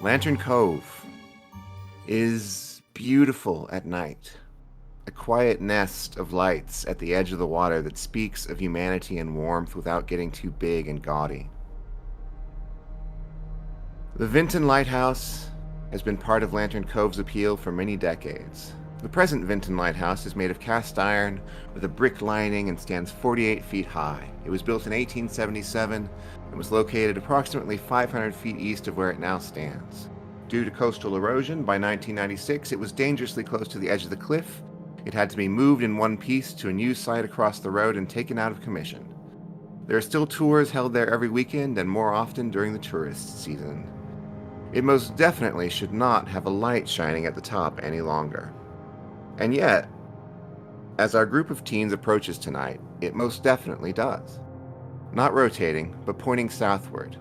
Lantern Cove is beautiful at night. A quiet nest of lights at the edge of the water that speaks of humanity and warmth without getting too big and gaudy. The Vinton Lighthouse has been part of Lantern Cove's appeal for many decades. The present Vinton Lighthouse is made of cast iron with a brick lining and stands 48 feet high. It was built in 1877 and was located approximately 500 feet east of where it now stands. Due to coastal erosion, by 1996 it was dangerously close to the edge of the cliff. It had to be moved in one piece to a new site across the road and taken out of commission. There are still tours held there every weekend and more often during the tourist season. It most definitely should not have a light shining at the top any longer. And yet, as our group of teens approaches tonight, it most definitely does. Not rotating, but pointing southward.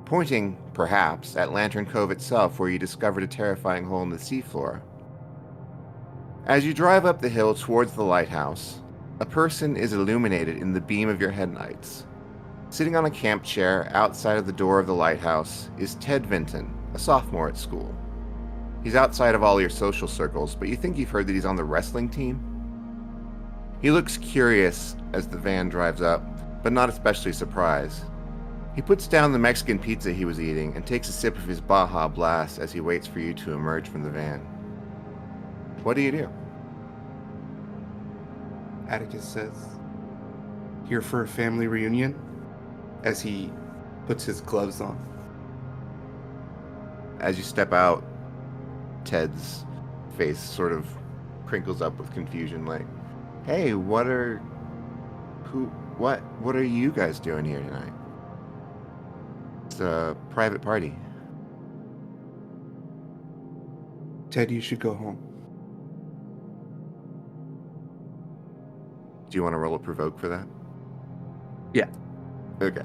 Pointing, perhaps, at Lantern Cove itself, where you discovered a terrifying hole in the seafloor. As you drive up the hill towards the lighthouse, a person is illuminated in the beam of your headlights. Sitting on a camp chair outside of the door of the lighthouse is Ted Vinton, a sophomore at school. He's outside of all your social circles, but you think you've heard that he's on the wrestling team? He looks curious as the van drives up, but not especially surprised. He puts down the Mexican pizza he was eating and takes a sip of his Baja Blast as he waits for you to emerge from the van. What do you do? Atticus says, "Here for a family reunion?" as he puts his gloves on. As you step out, Ted's face sort of crinkles up with confusion, like, "Hey, what are you guys doing here tonight? It's a private party." "Ted, you should go home." Do you want to roll a provoke for that? Yeah. Okay.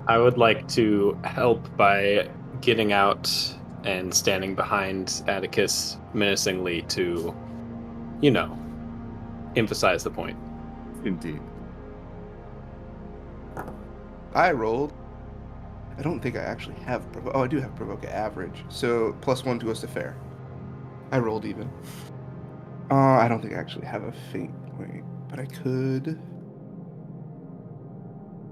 I would like to help by getting out and standing behind Atticus menacingly to, emphasize the point. Indeed. I rolled. I don't think I actually have provoke. Oh, I do have provoke at average. So +1 goes to fair. I rolled even. I don't think I actually have a fate point, but I could.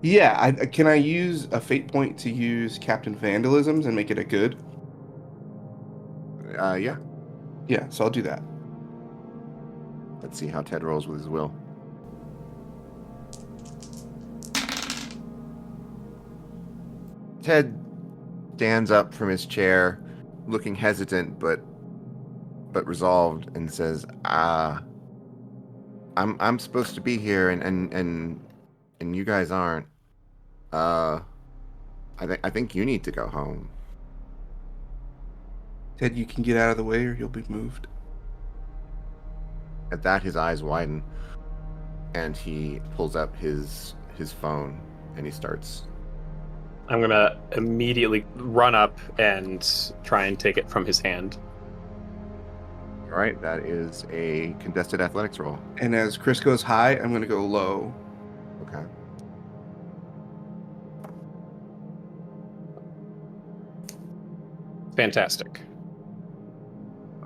Yeah, can I use a fate point to use Captain Vandalisms and make it a good? Yeah. Yeah, so I'll do that. Let's see how Ted rolls with his will. Ted stands up from his chair, looking hesitant but resolved, and says, I'm supposed to be here, and you guys aren't. I think you need to go home." Ted, you can get out of the way or you'll be moved. At that, his eyes widen, and he pulls up his phone, and he starts. I'm going to immediately run up and try and take it from his hand. All right, that is a contested athletics roll. And as Chris goes high, I'm going to go low. Okay. Fantastic.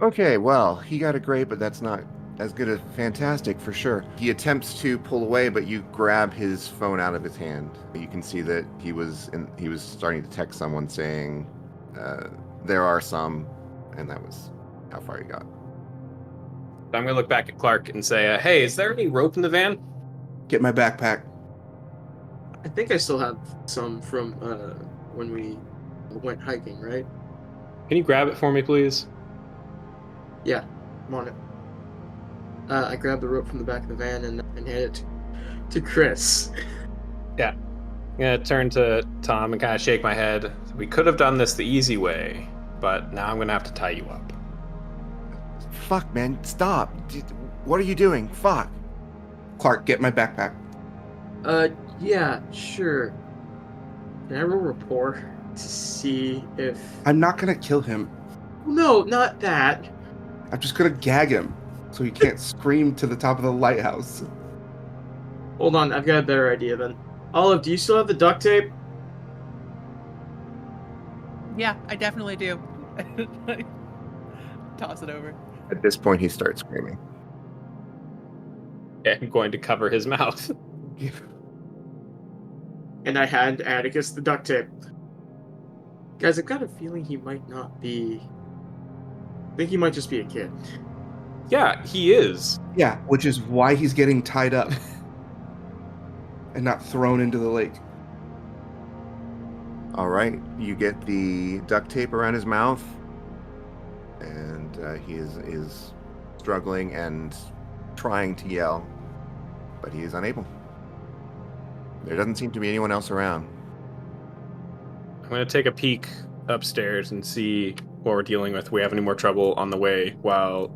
Okay, well, he got a great, but that's not as good as fantastic for sure. He attempts to pull away, but you grab his phone out of his hand. You can see that he was starting to text someone saying, "There are some," and that was how far he got. I'm going to look back at Clark and say, "Hey, is there any rope in the van?" Get my backpack. I think I still have some from when we went hiking, right? Can you grab it for me, please? Yeah, I'm on it. I grabbed the rope from the back of the van and hand it to Chris. Yeah. I'm going to turn to Tom and kind of shake my head. We could have done this the easy way, but now I'm going to have to tie you up. Fuck, man, stop. What are you doing? Fuck. Clark, get my backpack. Yeah, sure. Can I roll rapport to see if... I'm not going to kill him. No, not that. I'm just going to gag him so he can't scream to the top of the lighthouse. Hold on, I've got a better idea then. Olive, do you still have the duct tape? Yeah, I definitely do. Toss it over. At this point, he starts screaming. Okay, I'm going to cover his mouth. And I hand Atticus the duct tape. Guys, I've got a feeling he might not be. I think he might just be a kid. Yeah, he is. Yeah, which is why he's getting tied up and not thrown into the lake. All right, you get the duct tape around his mouth, and he is struggling and trying to yell, but he is unable. There doesn't seem to be anyone else around. I'm going to take a peek upstairs and see what we're dealing with. We have any more trouble on the way while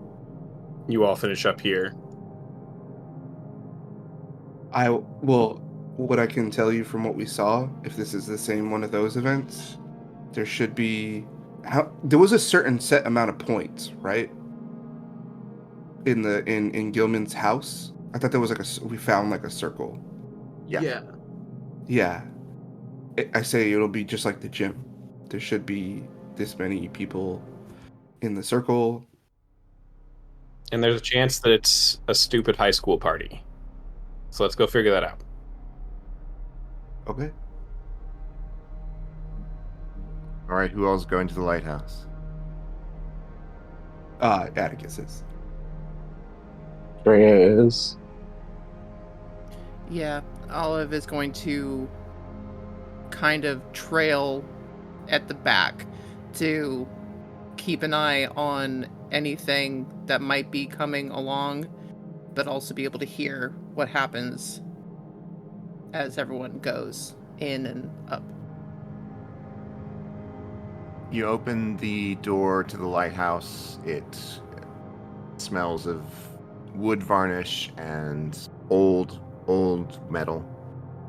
you all finish up here. What I can tell you from what we saw, if this is the same one of those events, there should be there was a certain set amount of points, right? In Gilman's house. I thought there was we found like a circle. Yeah. Yeah. I say it'll be just like the gym. There should be this many people in the circle. And there's a chance that it's a stupid high school party. So let's go figure that out. Okay. All right, who else is going to the lighthouse? Atticus is. Freya is. Yeah, Olive is going to kind of trail at the back to keep an eye on anything that might be coming along, but also be able to hear what happens as everyone goes in and up. You open the door to the lighthouse. It smells of wood varnish and old metal.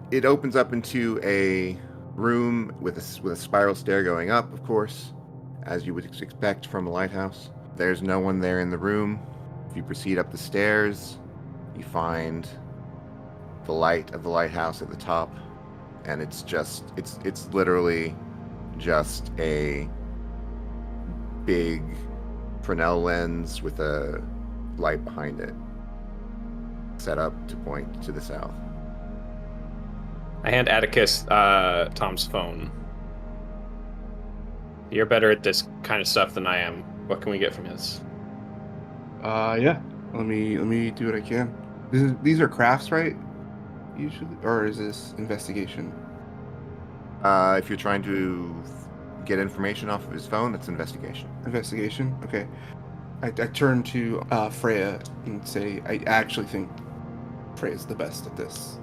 It opens up into a room with a spiral stair going up, of course, as you would expect from a lighthouse. There's no one there in the room. If you proceed up the stairs, you find the light of the lighthouse at the top, and it's literally just a big Fresnel lens with a light behind it, set up to point to the south. I hand Atticus Tom's phone. You're better at this kind of stuff than I am. What can we get from his? Yeah. Let me do what I can. These are crafts, right? Usually, or is this investigation? If you're trying to get information off of his phone, it's investigation. Investigation. Okay. I turn to Freya and say, I actually think Freya's the best at this,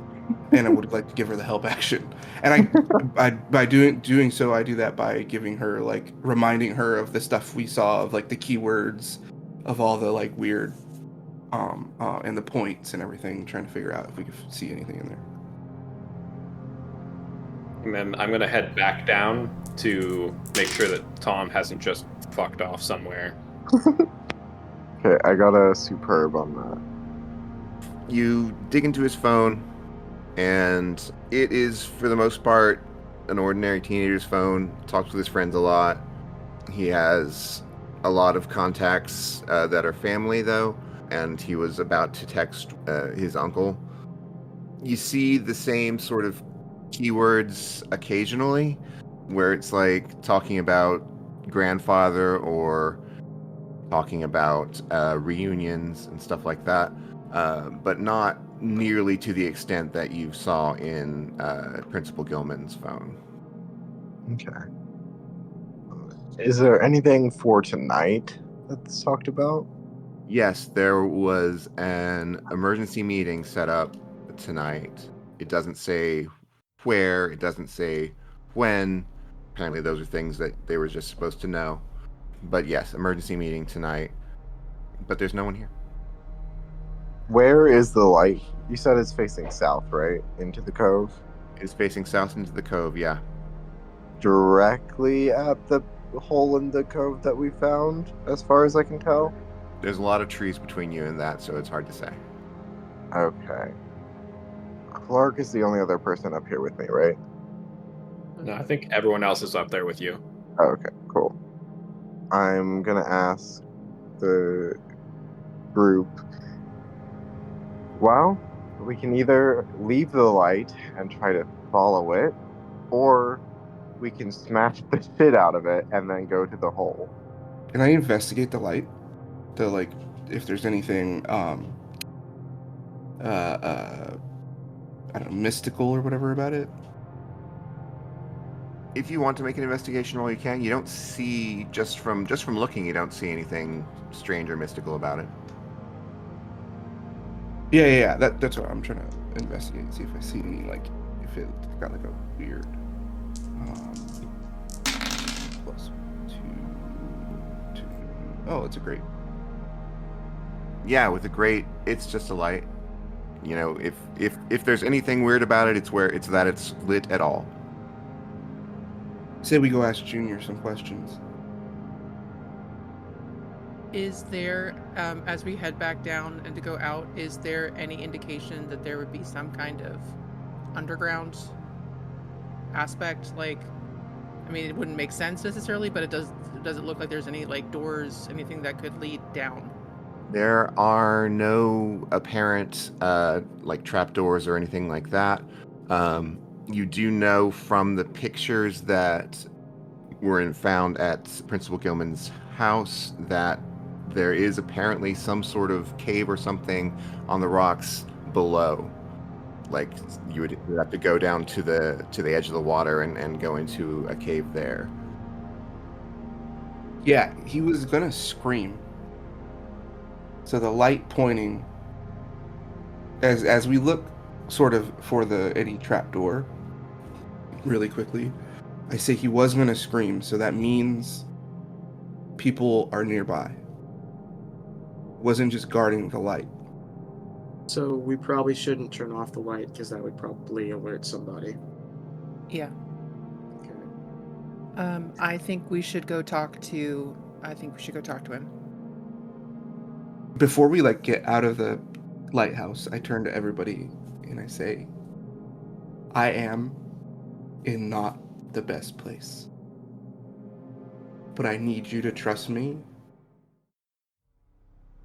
and I would like to give her the help action. And by doing so, I do that by giving her, like, reminding her of the stuff we saw, of like the keywords, of all the like weird, and the points and everything, trying to figure out if we could see anything in there. And then I'm going to head back down to make sure that Tom hasn't just fucked off somewhere. Okay, I got a superb on that. You dig into his phone, and it is, for the most part, an ordinary teenager's phone. Talks with his friends a lot. He has a lot of contacts that are family, though, and he was about to text his uncle. You see the same sort of keywords occasionally, where it's like talking about grandfather or talking about reunions and stuff like that, but not nearly to the extent that you saw in Principal Gilman's phone. Okay. Is there anything for tonight that's talked about? Yes, there was an emergency meeting set up tonight. It doesn't say where, it doesn't say when. Apparently those are things that they were just supposed to know. But yes, emergency meeting tonight. But there's no one here. Where is the light? You said it's facing south, right? Into the cove? It's facing south into the cove, yeah. Directly at the hole in the cove that we found, as far as I can tell? There's a lot of trees between you and that, so it's hard to say. Okay. Clark is the only other person up here with me, right? No, I think everyone else is up there with you. Okay, cool. I'm gonna ask the group. Well, we can either leave the light and try to follow it, or we can smash the shit out of it and then go to the hole. Can I investigate the light? If there's anything, I don't know, mystical or whatever about it? If you want to make an investigation roll, you can. You don't see, just from looking, you don't see anything strange or mystical about it. Yeah. That's what I'm trying to investigate and see if I see any, if it got like a weird plus 2. Oh, it's a great. Yeah, with a grate, it's just a light. You know, if there's anything weird about it, it's that it's lit at all. Say we go ask Junior some questions. Is there, as we head back down and to go out, is there any indication that there would be some kind of underground aspect? Like, I mean, it wouldn't make sense necessarily, but does it look like there's any, like, doors, anything that could lead down? There are no apparent like trapdoors or anything like that. You do know from the pictures that were found at Principal Gilman's house that there is apparently some sort of cave or something on the rocks below. Like you would have to go down to the edge of the water and go into a cave there. Yeah, he was gonna scream. So the light pointing as we look sort of for any trapdoor really quickly, I say he was gonna scream, so that means people are nearby. Wasn't just guarding the light. So we probably shouldn't turn off the light because that would probably alert somebody. Yeah. Okay. I think we should go talk to him. Before we get out of the lighthouse, I turn to everybody and I say, I am in not the best place. But I need you to trust me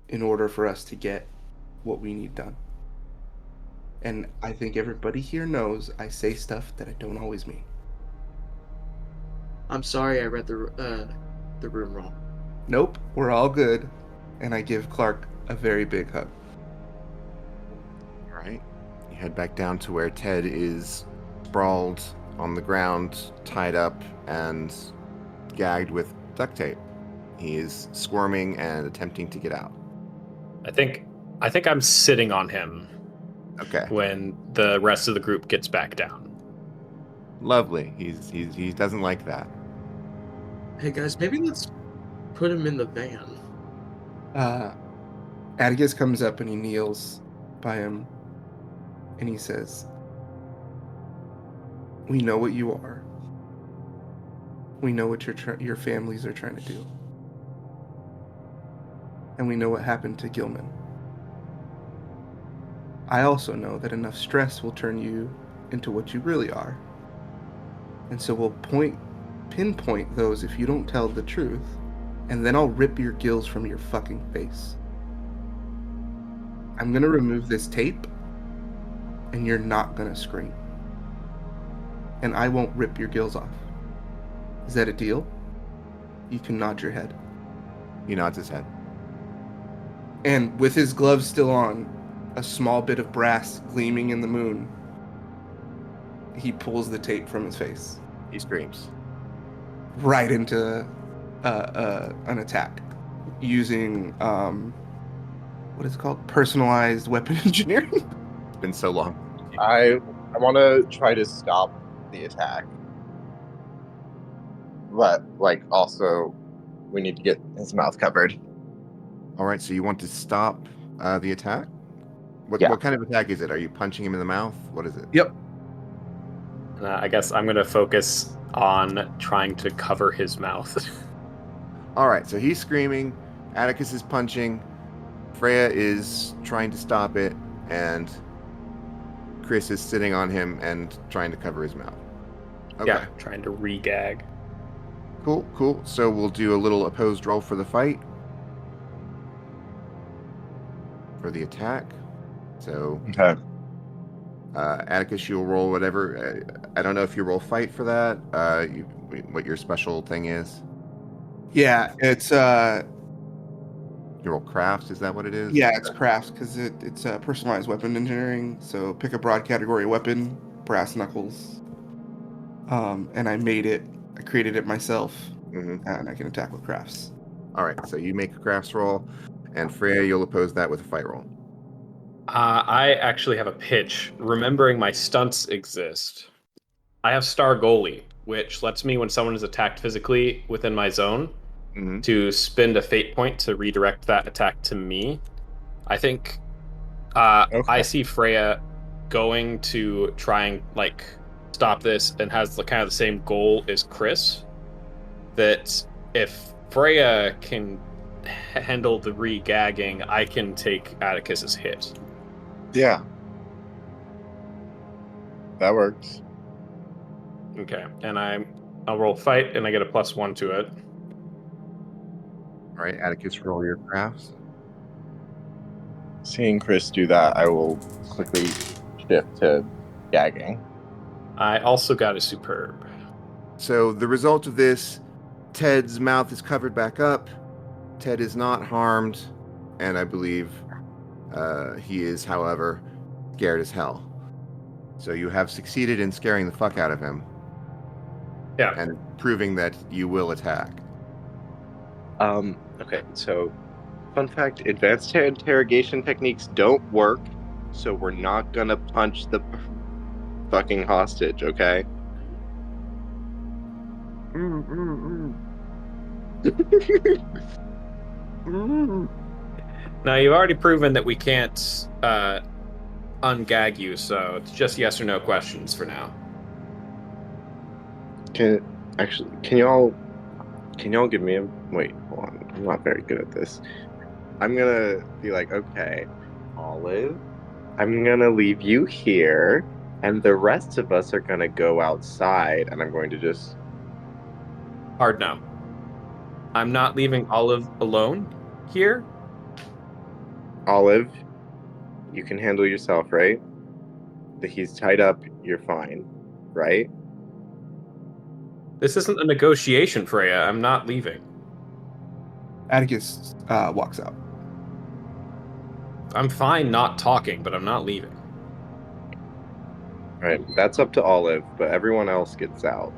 in order for us to get what we need done. And I think everybody here knows I say stuff that I don't always mean. I'm sorry I read the room wrong. Nope, we're all good. And I give Clark a very big hug. All right. You head back down to where Ted is sprawled on the ground, tied up and gagged with duct tape. He is squirming and attempting to get out. I think I'm sitting on him Okay. when the rest of the group gets back down. Lovely. He doesn't like that. Hey guys, maybe let's put him in the van. Atticus comes up and he kneels by him and he says, we know what you are. We know what your families are trying to do. And we know what happened to Gilman. I also know that enough stress will turn you into what you really are. And so we'll pinpoint those if you don't tell the truth, and then I'll rip your gills from your fucking face. I'm gonna remove this tape, and you're not gonna scream. And I won't rip your gills off. Is that a deal? You can nod your head. He nods his head. And with his gloves still on, a small bit of brass gleaming in the moon, he pulls the tape from his face. He screams. Right into an attack using what is it called? Personalized weapon engineering. It's been so long. I want to try to stop the attack, but also we need to get his mouth covered. All right, so you want to stop the attack? What kind of attack is it? Are you punching him in the mouth? What is it? Yep. I guess I'm going to focus on trying to cover his mouth. All right, so he's screaming. Atticus is punching. Freya is trying to stop it, and Chris is sitting on him and trying to cover his mouth. Okay. Yeah, trying to re-gag. Cool. So we'll do a little opposed roll for the fight. For the attack. So, Okay. Atticus, you'll roll whatever. I don't know if you roll fight for that. What your special thing is. Yeah, it's You roll crafts. Is that what it is? it's crafts because it's personalized weapon engineering. So pick a broad category weapon, brass knuckles. And I created it myself, Mm-hmm. and I can attack with crafts. All right. So you make a crafts roll, and Freya, you'll oppose that with a fight roll. I actually have a pitch. Remembering my stunts exist, I have Star Goalie, which lets me, when someone is attacked physically within my zone, Mm-hmm. to spend a fate point to redirect that attack to me. I think I see Freya going to try and stop this, and has kind of the same goal as Chris. That if Freya can handle the re-gagging, I can take Atticus's hit. Yeah. That works. Okay, and I'll roll fight, and I get a +1 to it. All right, Atticus, roll your crafts. Seeing Chris do that, I will quickly shift to gagging. I also got a superb. So the result of this, Ted's mouth is covered back up. Ted is not harmed, and I believe he is, however, scared as hell. So you have succeeded in scaring the fuck out of him. Yeah. And proving that you will attack. Okay, so fun fact, advanced interrogation techniques don't work, so we're not gonna punch the fucking hostage, okay? Now, you've already proven that we can't ungag you, so it's just yes or no questions for now. Can y'all give me a... Wait, hold on. I'm not very good at this. I'm gonna be like, okay, Olive, I'm gonna leave you here, and the rest of us are gonna go outside, and I'm going to just... Hard no. I'm not leaving Olive alone here. Olive, you can handle yourself, right? He's tied up, you're fine, right? This isn't a negotiation, Freya. I'm not leaving. Atticus walks out. I'm fine not talking, but I'm not leaving. Right, that's up to Olive, but everyone else gets out.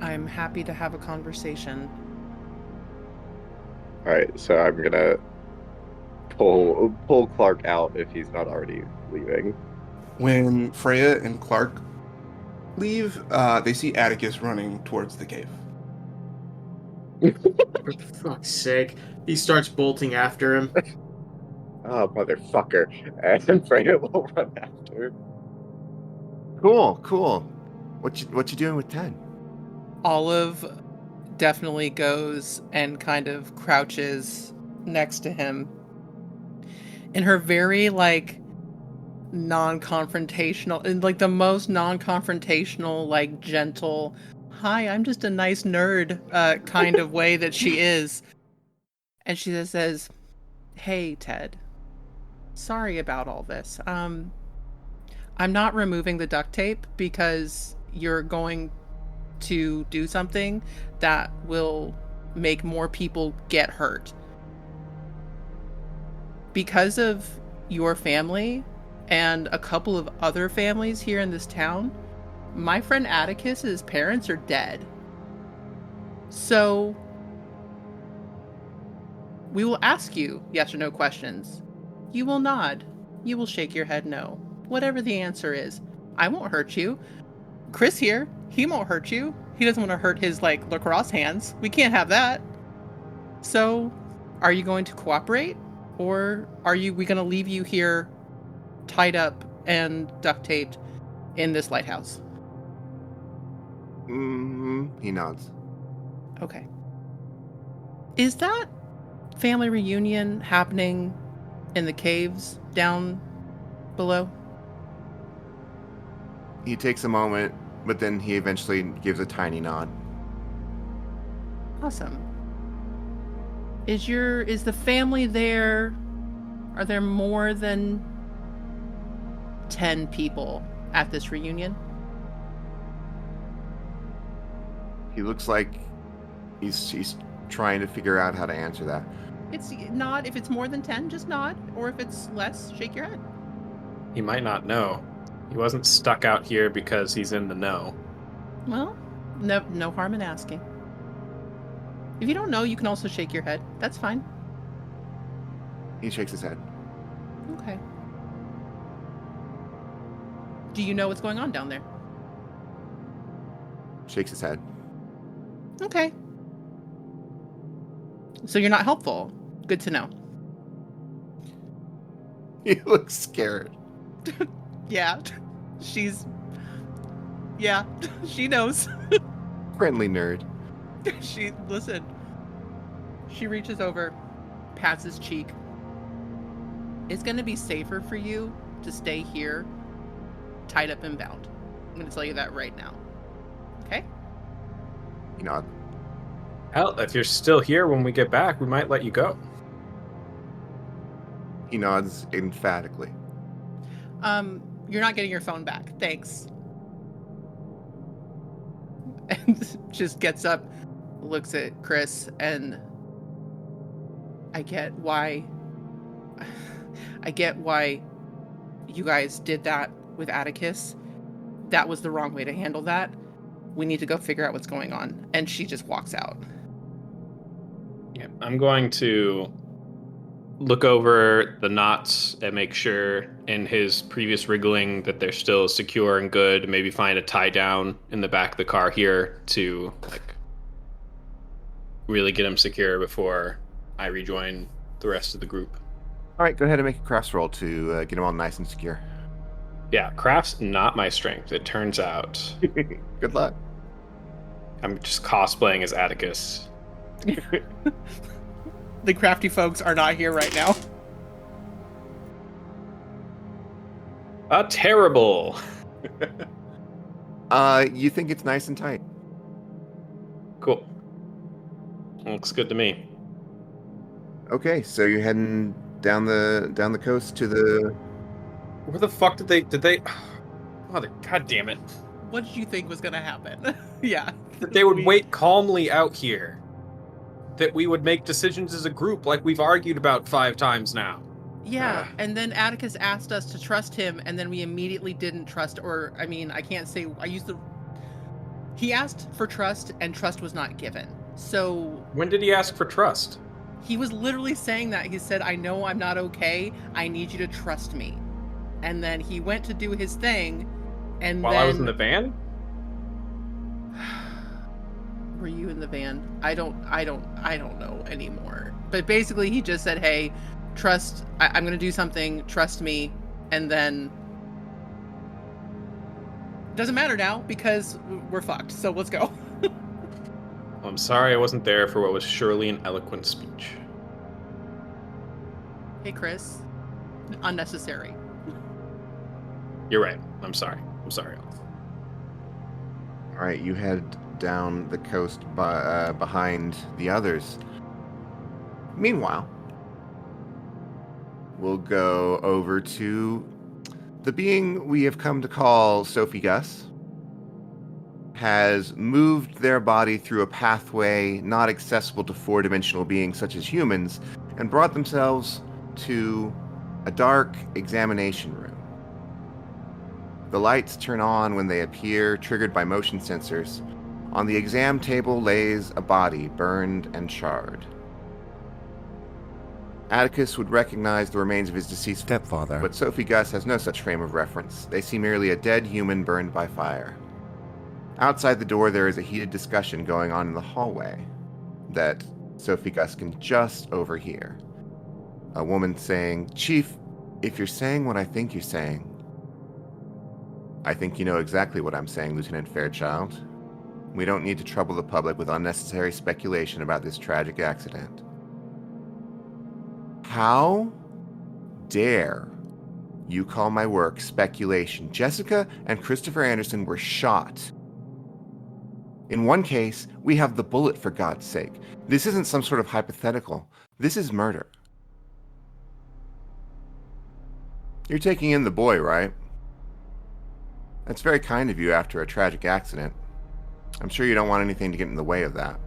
I'm happy to have a conversation. Alright, so I'm gonna pull Clark out if he's not already leaving. When Freya and Clark leave, they see Atticus running towards the cave. For fuck's sake. He starts bolting after him. Oh, motherfucker. And Freya will run after. Cool. What you doing with Ted? Olive definitely goes and kind of crouches next to him in her very non-confrontational, in the most non-confrontational, gentle, hi, I'm just a nice nerd kind of way that she is. And she just says, hey, Ted, sorry about all this. I'm not removing the duct tape because you're going to do something that will make more people get hurt. Because of your family and a couple of other families here in this town, my friend Atticus's parents are dead. So we will ask you yes or no questions. You will nod. You will shake your head no. Whatever the answer is, I won't hurt you. Chris here, he won't hurt you. He doesn't want to hurt his lacrosse hands. We can't have that. So, are you going to cooperate, or are we going to leave you here tied up and duct taped in this lighthouse? He nods. Okay. Is that family reunion happening in the caves down below? He takes a moment, but then he eventually gives a tiny nod. Awesome. Is the family there? Are there more than 10 people at this reunion? He looks like he's trying to figure out how to answer that. It's nod. If it's more than 10, just nod. Or if it's less, shake your head. He might not know. He wasn't stuck out here because he's in the know. Well, no harm in asking. If you don't know, you can also shake your head. That's fine. He shakes his head. Okay. Do you know what's going on down there? Shakes his head. Okay. So you're not helpful. Good to know. He looks scared. Yeah. Yeah, she knows. Friendly nerd. Listen. She reaches over, pats his cheek. It's going to be safer for you to stay here, tied up and bound. I'm going to tell you that right now. Okay? You nod. Hell, if you're still here when we get back, we might let you go. He nods emphatically. You're not getting your phone back. Thanks. And just gets up, looks at Chris, and I get why you guys did that with Atticus. That was the wrong way to handle that. We need to go figure out what's going on. And she just walks out. Yeah, I'm going to look over the knots and make sure in his previous wriggling that they're still secure and good. Maybe find a tie down in the back of the car here to really get him secure before I rejoin the rest of the group. All right, go ahead and make a crafts roll to get him all nice and secure. Yeah, craft's not my strength, it turns out. Good luck. I'm just cosplaying as Atticus. The crafty folks are not here right now. Terrible. You think it's nice and tight. Cool. Looks good to me. Okay, so you're heading down the coast to the... Where the fuck did they... Oh, God damn it. What did you think was going to happen? Yeah. That they would wait calmly out here. That we would make decisions as a group like we've argued about 5 times now. Yeah, and then Atticus asked us to trust him, and then we immediately didn't trust, I can't say, he asked for trust, and trust was not given. So... When did he ask for trust? He was literally saying that. He said, I know I'm not okay, I need you to trust me. And then he went to do his thing, and While I was in the van? Were you in the van? I don't know anymore. But basically he just said, hey, trust, I'm going to do something, trust me, and then... Doesn't matter now, because we're fucked, so let's go. I'm sorry I wasn't there for what was surely an eloquent speech. Hey, Chris. Unnecessary. You're right. I'm sorry. All right, you head down the coast behind the others. Meanwhile, we'll go over to the being we have come to call Sophie Gus. Has moved their body through a pathway not accessible to 4-dimensional beings such as humans, and brought themselves to a dark examination room. The lights turn on when they appear, triggered by motion sensors. On the exam table lays a body, burned and charred. Atticus would recognize the remains of his deceased stepfather, but Sophie Gus has no such frame of reference. They see merely a dead human burned by fire. Outside the door, there is a heated discussion going on in the hallway that Sophie Gus can just overhear. A woman saying, Chief, if you're saying what I think you're saying, I think you know exactly what I'm saying, Lieutenant Fairchild. We don't need to trouble the public with unnecessary speculation about this tragic accident. How dare you call my work speculation? Jessica and Christopher Anderson were shot In one case, we have the bullet, for God's sake. This isn't some sort of hypothetical. This is murder. You're taking in the boy, right? That's very kind of you after a tragic accident. I'm sure you don't want anything to get in the way of that.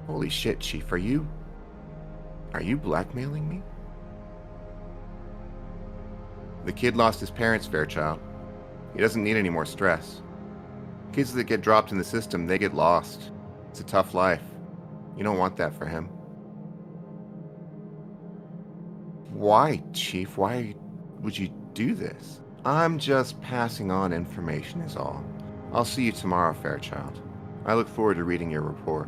Holy shit, Chief, are you blackmailing me? The kid lost his parents, Fairchild. He doesn't need any more stress. Kids that get dropped in the system, they get lost. It's a tough life. You don't want that for him. Why, Chief? Why would you do this? I'm just passing on information is all. I'll see you tomorrow, Fairchild. I look forward to reading your report.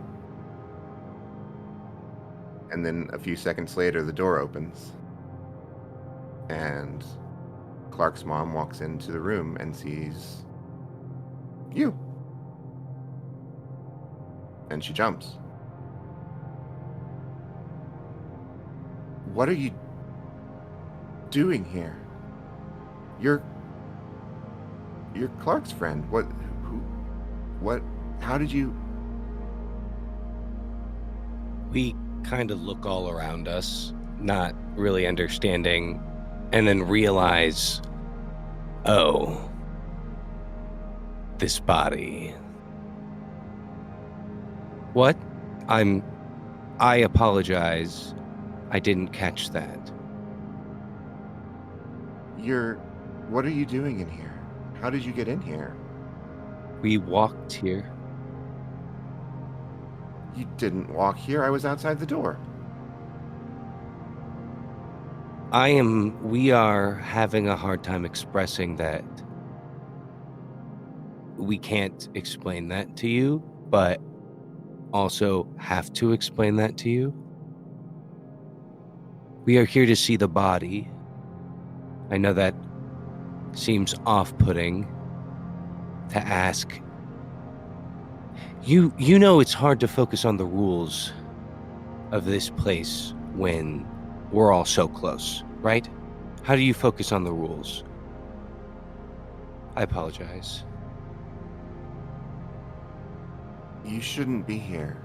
And then a few seconds later, the door opens. And Clark's mom walks into the room and sees you. And she jumps. What are you doing here? You're Clark's friend. How did you... We kind of look all around us, not really understanding, and then realize, oh, this body. What? I apologize. I didn't catch that. What are you doing in here? How did you get in here? We walked here. You didn't walk here. I was outside the door. We are having a hard time expressing that. We can't explain that to you, but also have to explain that to you. We are here to see the body. I know that seems off-putting to ask. You know it's hard to focus on the rules of this place when we're all so close, right? How do you focus on the rules? I apologize. You shouldn't be here.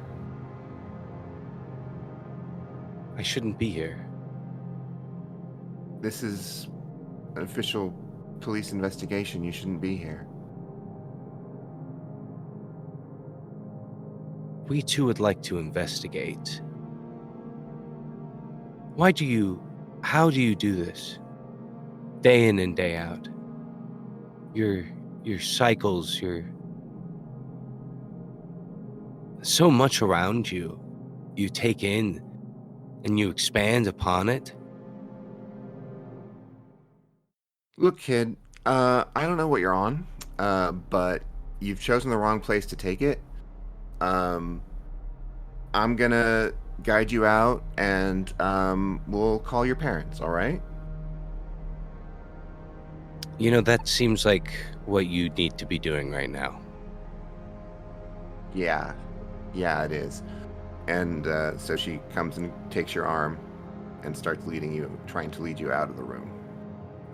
I shouldn't be here. This is an official police investigation. You shouldn't be here. We too would like to investigate. How do you do this? Day in and day out. Your cycles, so much around you, you take in and you expand upon it. Look, kid, I don't know what you're on, but you've chosen the wrong place to take it. I'm gonna guide you out, and we'll call your parents, all right? You know, that seems like what you need to be doing right now. Yeah, it is. And so she comes and takes your arm and starts trying to lead you out of the room.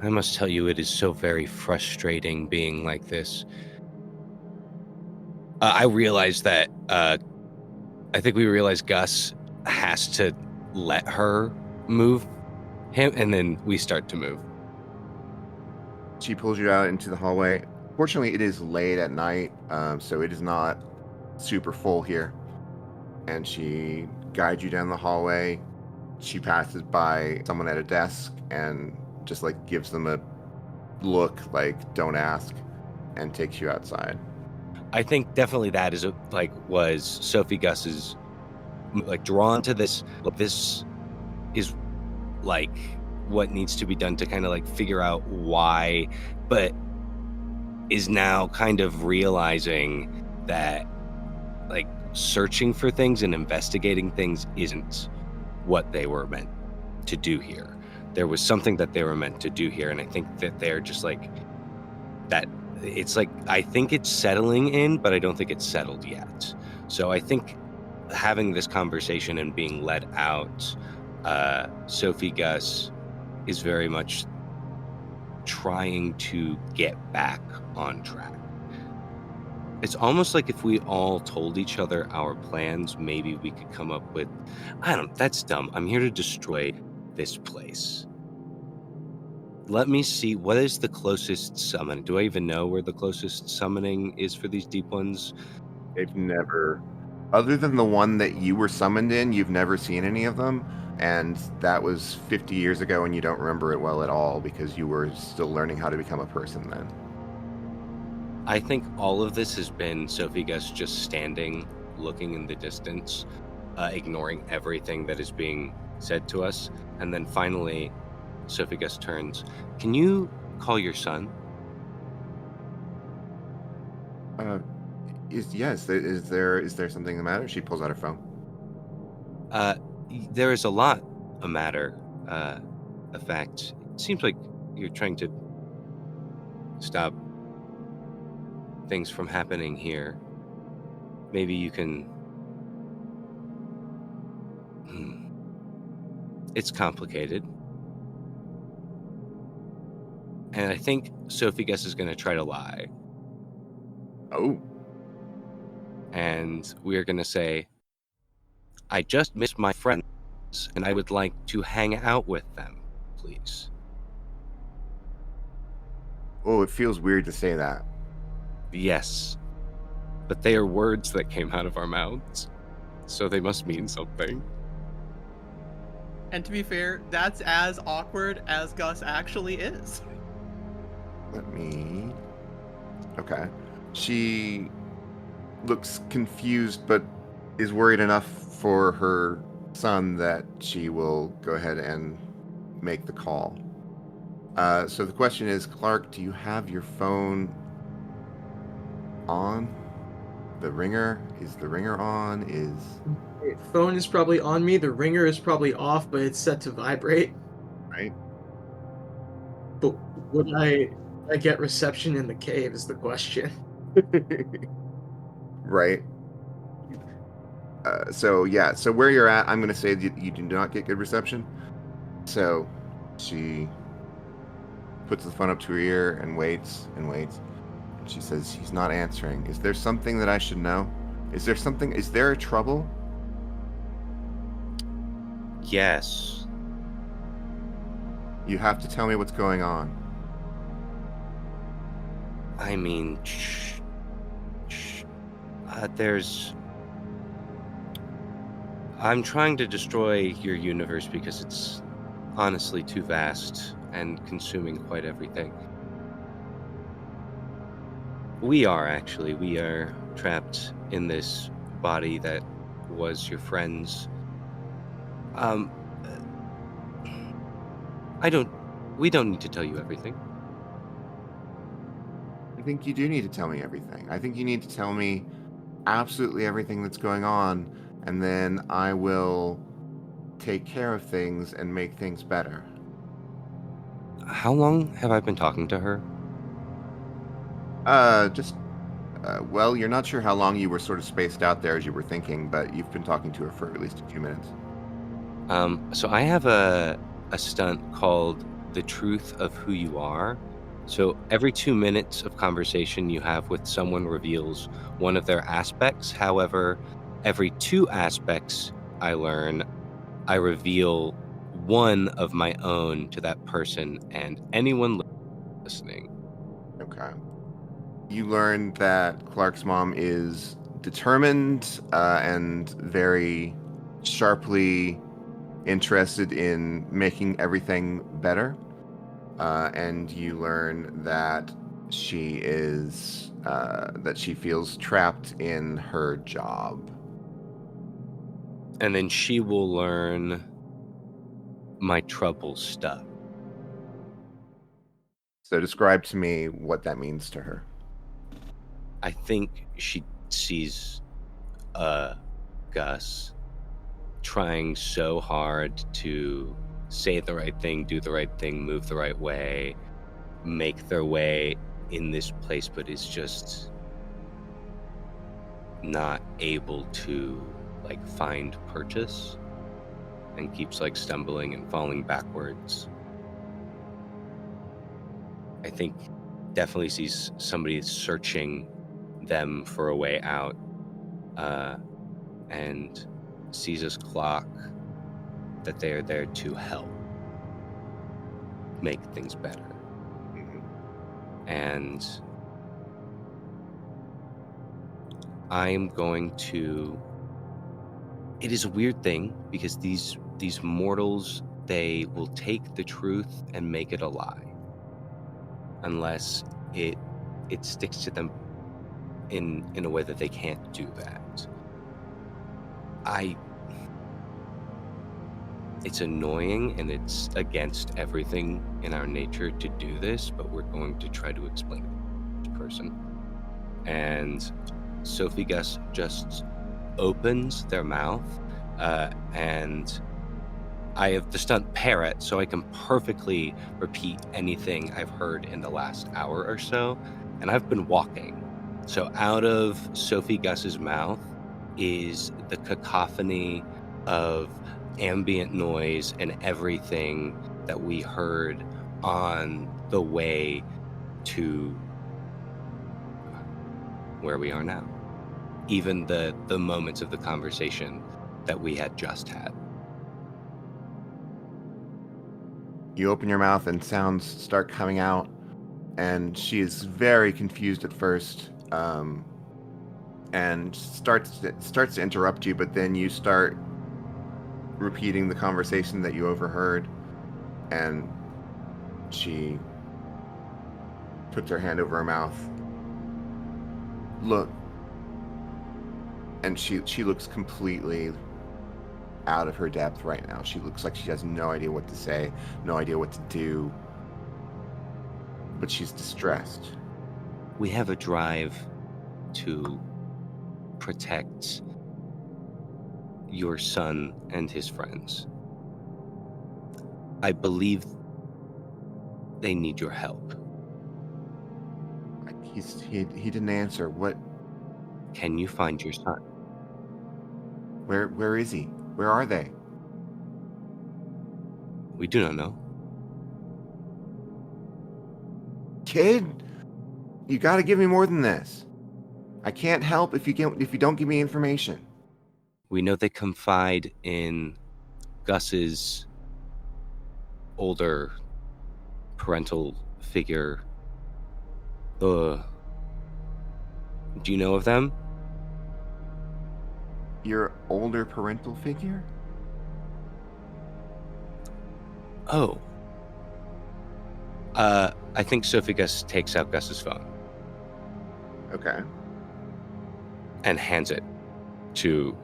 I must tell you, it is so very frustrating being like this. I realize that, I think we realize Gus has to let her move him, and then we start to move. She pulls you out into the hallway. Fortunately, it is late at night, so it is not super full here. And she guides you down the hallway. She passes by someone at a desk and just gives them a look don't ask, and takes you outside. I think definitely that is was Sophie Gus's drawn to this. This is what needs to be done to kind of figure out why, but is now kind of realizing that searching for things and investigating things isn't what they were meant to do here. There was something that they were meant to do here, and I think that they're just that. It's I think it's settling in, but I don't think it's settled yet. So I think having this conversation and being let out, Sophie Gus is very much trying to get back on track. It's almost like if we all told each other our plans, maybe we could come up with, that's dumb. I'm here to destroy this place. Let me see, what is the closest summon? Do I even know where the closest summoning is for these deep ones? They've never, other than the one that you were summoned in, you've never seen any of them. And that was 50 years ago, and you don't remember it well at all because you were still learning how to become a person then. I think all of this has been Sophie Gus just standing, looking in the distance, ignoring everything that is being said to us. And then finally, Sophie Gus turns. Can you call your son? Is there something the matter? She pulls out her phone. There is a lot a matter. In fact, it seems like you're trying to stop things from happening here. Maybe you can... It's complicated. And I think Sophie Gus is going to try to lie. Oh. And we're going to say, I just missed my friends, and I would like to hang out with them, please. Oh, it feels weird to say that. Yes. But they are words that came out of our mouths, so they must mean something. And to be fair, that's as awkward as Gus actually is. Okay. She looks confused, but is worried enough for her son that she will go ahead and make the call. So the question is, Clark, do you have your phone on? The ringer? Is the ringer on? The phone is probably on me. The ringer is probably off, but it's set to vibrate. Right. But would I get reception in the cave is the question. Right. So where you're at, I'm going to say that you do not get good reception. So she puts the phone up to her ear and waits and waits. And she says, he's not answering. Is there something that I should know? Is there a trouble? Yes. You have to tell me what's going on. I mean, I'm trying to destroy your universe because it's honestly too vast and consuming quite everything. We are trapped in this body that was your friend's. We don't need to tell you everything. I think you do need to tell me everything. I think you need to tell me absolutely everything that's going on, and then I will take care of things and make things better. How long have I been talking to her? Well, you're not sure how long you were sort of spaced out there as you were thinking, but you've been talking to her for at least a few minutes. So I have a stunt called The Truth of Who You Are. So every 2 minutes of conversation you have with someone reveals one of their aspects. However, every 2 aspects I learn, I reveal one of my own to that person and anyone listening. Okay. You learn that Clark's mom is determined and very sharply interested in making everything better. And you learn that she feels trapped in her job. And then she will learn my trouble stuff. So describe to me what that means to her. I think she sees Gus trying so hard to say the right thing, do the right thing, move the right way, make their way in this place, but is just not able to find purchase and keeps stumbling and falling backwards. I think definitely sees somebody searching them for a way out, and sees us clock that they are there to help make things better. And I am going to... It is a weird thing because these mortals, they will take the truth and make it a lie unless it sticks to them in a way that they can't do that. It's annoying and it's against everything in our nature to do this, but we're going to try to explain it to this person. And Sophie Gus just opens their mouth, and I have the stunt parrot, so I can perfectly repeat anything I've heard in the last hour or so, and I've been walking. So out of Sophie Gus's mouth is the cacophony of ambient noise and everything that we heard on the way to where we are now. Even the moments of the conversation that we had just had. You open your mouth and sounds start coming out, and she is very confused at first, and starts to interrupt you, but then you start repeating the conversation that you overheard, and she puts her hand over her mouth. Look. And she looks completely out of her depth right now. She looks like she has no idea what to say, no idea what to do, but she's distressed. We have a drive to protect your son and his friends. I believe they need your help. He didn't answer. What? Can you find your son? Where is he? Where are they? We do not know. Kid, you got to give me more than this. I can't help if you don't give me information. We know they confide in Gus's older parental figure. Do you know of them? Your older parental figure? Oh. I think Sophie Gus takes out Gus's phone. Okay. And hands it to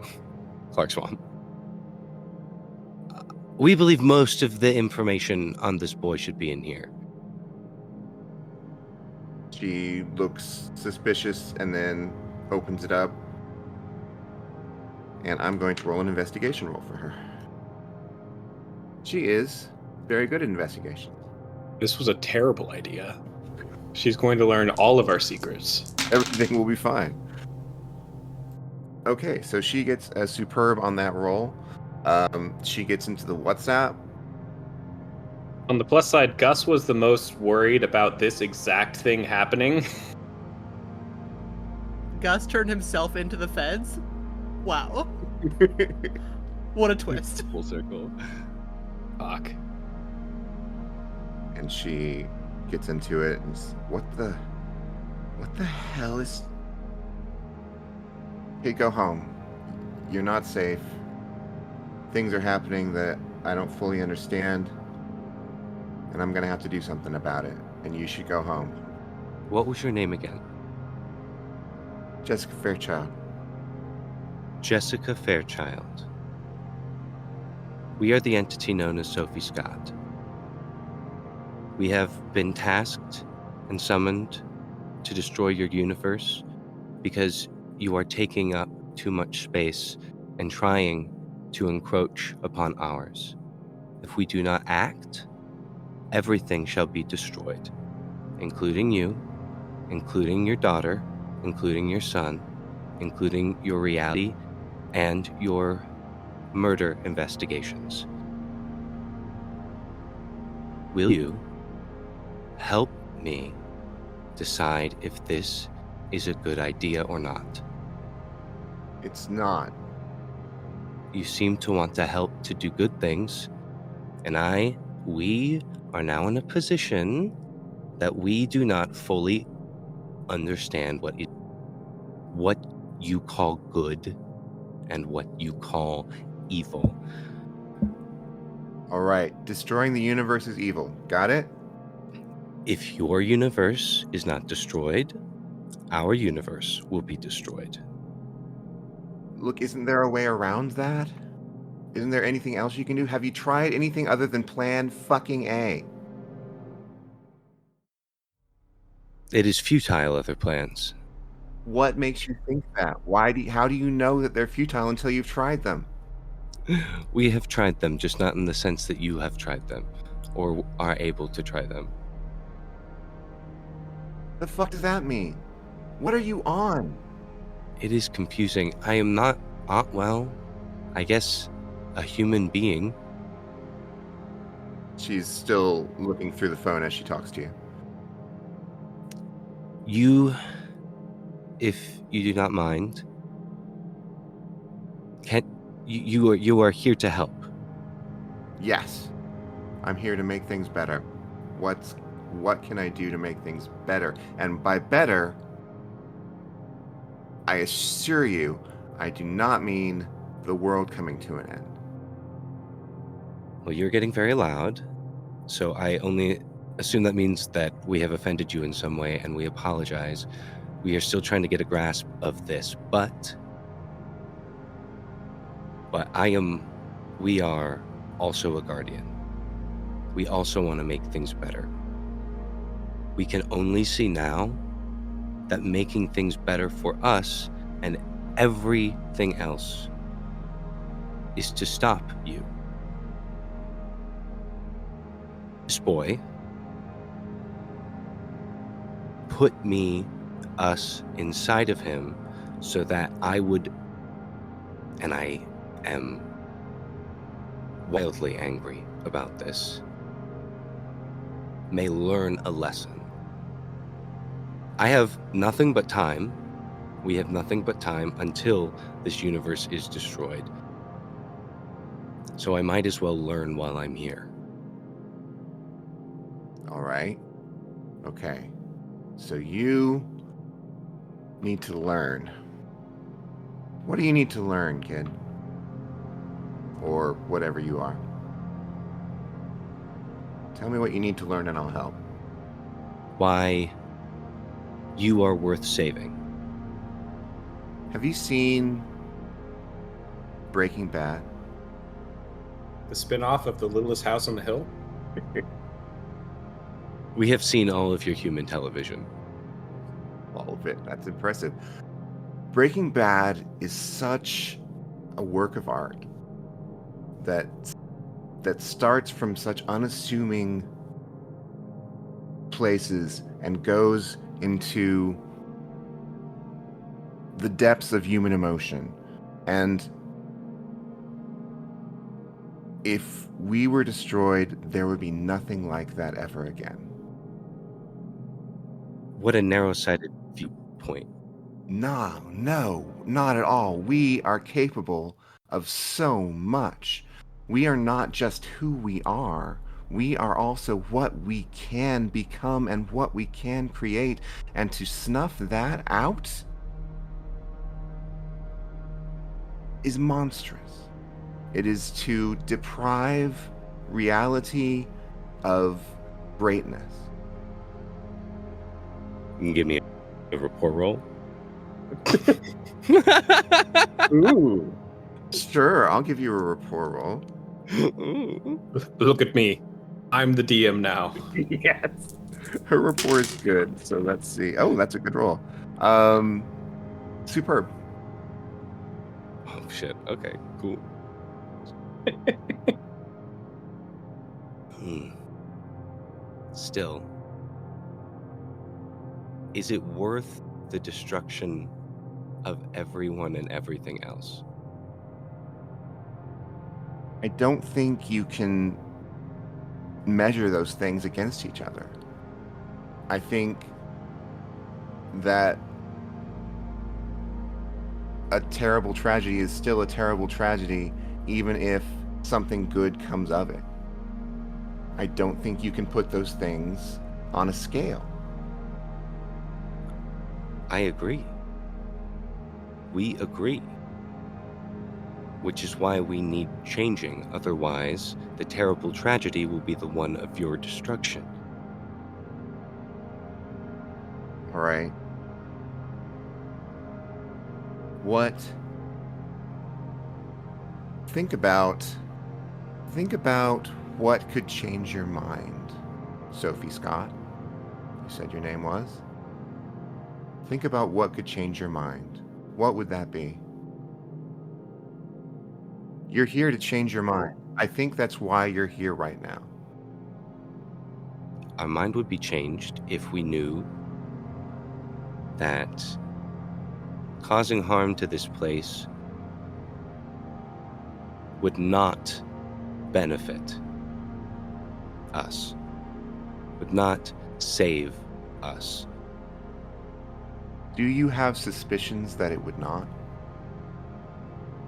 Clark Swan. We believe most of the information on this boy should be in here. She looks suspicious and then opens it up. And I'm going to roll an investigation roll for her. She is very good at investigation. This was a terrible idea. She's going to learn all of our secrets. Everything will be fine. Okay, so she gets a superb on that roll. She gets into the WhatsApp. On the plus side, Gus was the most worried about this exact thing happening. Gus turned himself into the feds? Wow. What a twist. Full circle. Fuck. And she gets into it and what the hell is... Hey, go home. You're not safe. Things are happening that I don't fully understand. And I'm gonna have to do something about it. And you should go home. What was your name again? Jessica Fairchild. Jessica Fairchild. We are the entity known as Sophie Scott. We have been tasked and summoned to destroy your universe because you are taking up too much space and trying to encroach upon ours. If we do not act, everything shall be destroyed, including you, including your daughter, including your son, including your reality, and your murder investigations. Will you help me decide if this is a good idea or not. It's not. You seem to want to help to do good things, and we are now in a position that we do not fully understand what you call good and what you call evil. All right, destroying the universe is evil. Got it? If your universe is not destroyed, our universe will be destroyed. Look, isn't there a way around that? Isn't there anything else you can do? Have you tried anything other than plan fucking A? It is futile, other plans. What makes you think that? How do you know that they're futile until you've tried them? We have tried them, just not in the sense that you have tried them, or are able to try them. The fuck does that mean? What are you on? It is confusing. I am not, well, I guess, a human being. She's still looking through the phone as she talks to you. You, if you do not mind, you are here to help. Yes. I'm here to make things better. What can I do to make things better? And by better, I assure you, I do not mean the world coming to an end. Well, you're getting very loud, so I only assume that means that we have offended you in some way, and we apologize. We are still trying to get a grasp of this, but we are also a guardian. We also want to make things better. We can only see now that making things better for us and everything else is to stop you. This boy put us inside of him so that I would, and I am wildly angry about this, may learn a lesson. I have nothing but time. We have nothing but time until this universe is destroyed. So I might as well learn while I'm here. All right. Okay. So you need to learn. What do you need to learn, kid? Or whatever you are. Tell me what you need to learn and I'll help. Why you are worth saving. Have you seen Breaking Bad? The spin-off of The Littlest House on the Hill? We have seen all of your human television. All of it. That's impressive. Breaking Bad is such a work of art that starts from such unassuming places and goes into the depths of human emotion. And if we were destroyed, there would be nothing like that ever again. What a narrow-sighted viewpoint. No, not at all. We are capable of so much. We are not just who we are. We are also what we can become and what we can create. And to snuff that out is monstrous. It is to deprive reality of greatness. You can give me a report roll. Ooh. Sure, I'll give you a rapport roll. Look at me. I'm the DM now. Yes. Her rapport is good, so let's see. Oh, that's a good roll. Superb. Oh, shit. Okay, cool. Still, is it worth the destruction of everyone and everything else? I don't think you can measure those things against each other. I think that a terrible tragedy is still a terrible tragedy, even if something good comes of it. I don't think you can put those things on a scale. I agree. We agree. Which is why we need changing. Otherwise, the terrible tragedy will be the one of your destruction. All right. Think about what could change your mind, Sophie Scott. You said your name was? Think about what could change your mind. What would that be? You're here to change your mind. I think that's why you're here right now. Our mind would be changed if we knew that causing harm to this place would not benefit us, would not save us. Do you have suspicions that it would not?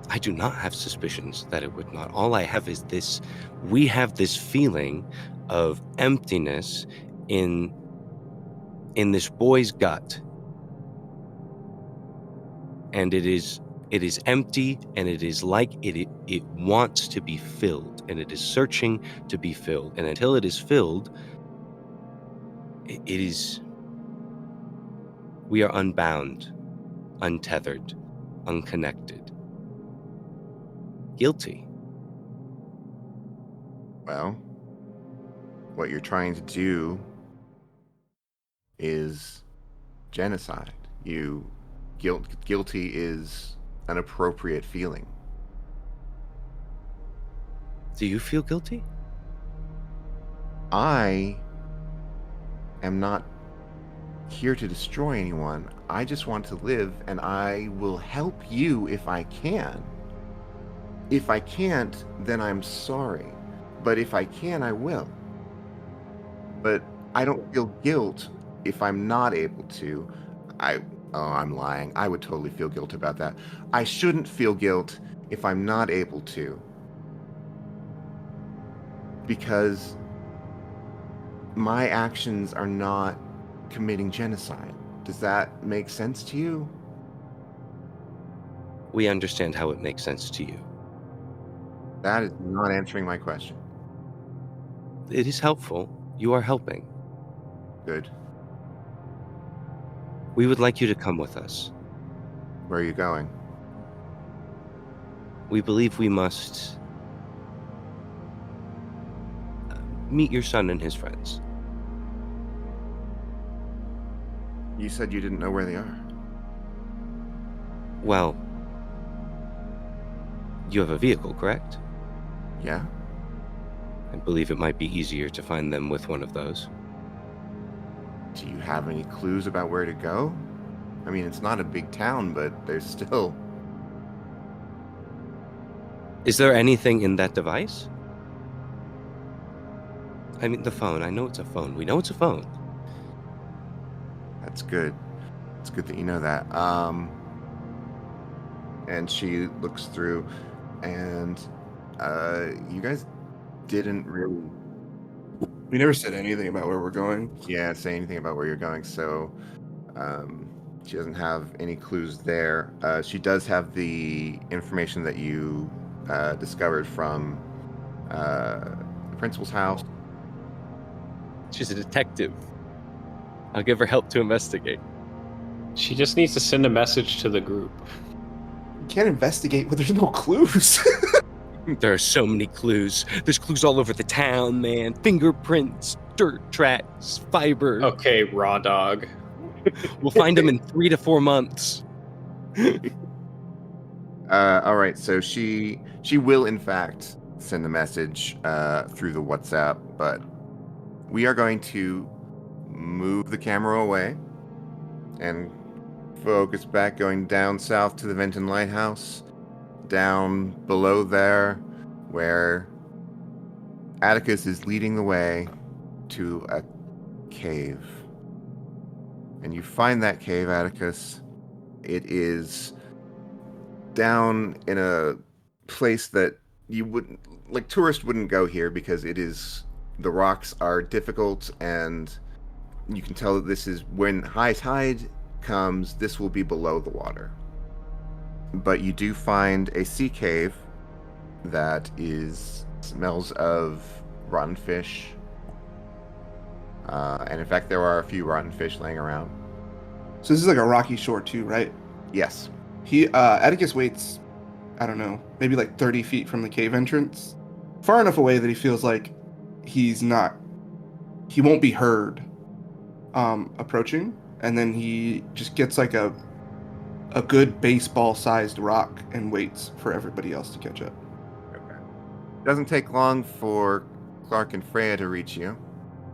I do not have suspicions that it would not. All I have is this. We have this feeling of emptiness in this boy's gut. And it is empty, and it is like it wants to be filled, and it is searching to be filled. And until it is filled, we are unbound, untethered, unconnected, guilty. Well, what you're trying to do is genocide. Guilty is an appropriate feeling. Do you feel guilty? I am not here to destroy anyone. I just want to live, and I will help you if I can. If I can't, then I'm sorry. But if I can, I will. But I don't feel guilt if I'm not able to. I'm lying. I would totally feel guilt about that. I shouldn't feel guilt if I'm not able to. Because my actions are not committing genocide. Does that make sense to you? We understand how it makes sense to you. That is not answering my question. It is helpful. You are helping. Good. We would like you to come with us. Where are you going? We believe we must meet your son and his friends. You said you didn't know where they are. Well, you have a vehicle, correct? Yeah? I believe it might be easier to find them with one of those. Do you have any clues about where to go? I mean, it's not a big town, but there's still... Is there anything in that device? I mean, the phone. I know it's a phone. We know it's a phone. That's good. It's good that you know that. And she looks through, and you guys didn't really... We never said anything about where we're going. Yeah, say anything about where you're going, so she doesn't have any clues there. She does have the information that you discovered from the principal's house. She's a detective. I'll give her help to investigate. She just needs to send a message to the group. You can't investigate when there's no clues. There are so many clues. There's clues all over the town, man. Fingerprints, dirt tracks, fiber. Okay, raw dog. We'll find them in 3 to 4 months. All right, so she will in fact send a message through the WhatsApp, but we are going to move the camera away and focus back, going down south to the Vinton Lighthouse, down below there, where Atticus is leading the way to a cave. And you find that cave, Atticus. It is down in a place that you wouldn't, like, tourists wouldn't go here because the rocks are difficult, and you can tell that this is when high tide comes, this will be below the water. But you do find a sea cave that smells of rotten fish. And in fact, there are a few rotten fish laying around. So this is like a rocky shore too, right? Yes. Atticus waits, I don't know, maybe like 30 feet from the cave entrance, far enough away that he feels like he won't be heard approaching, and then he just gets like a good baseball-sized rock and waits for everybody else to catch up. Okay. It doesn't take long for Clark and Freya to reach you,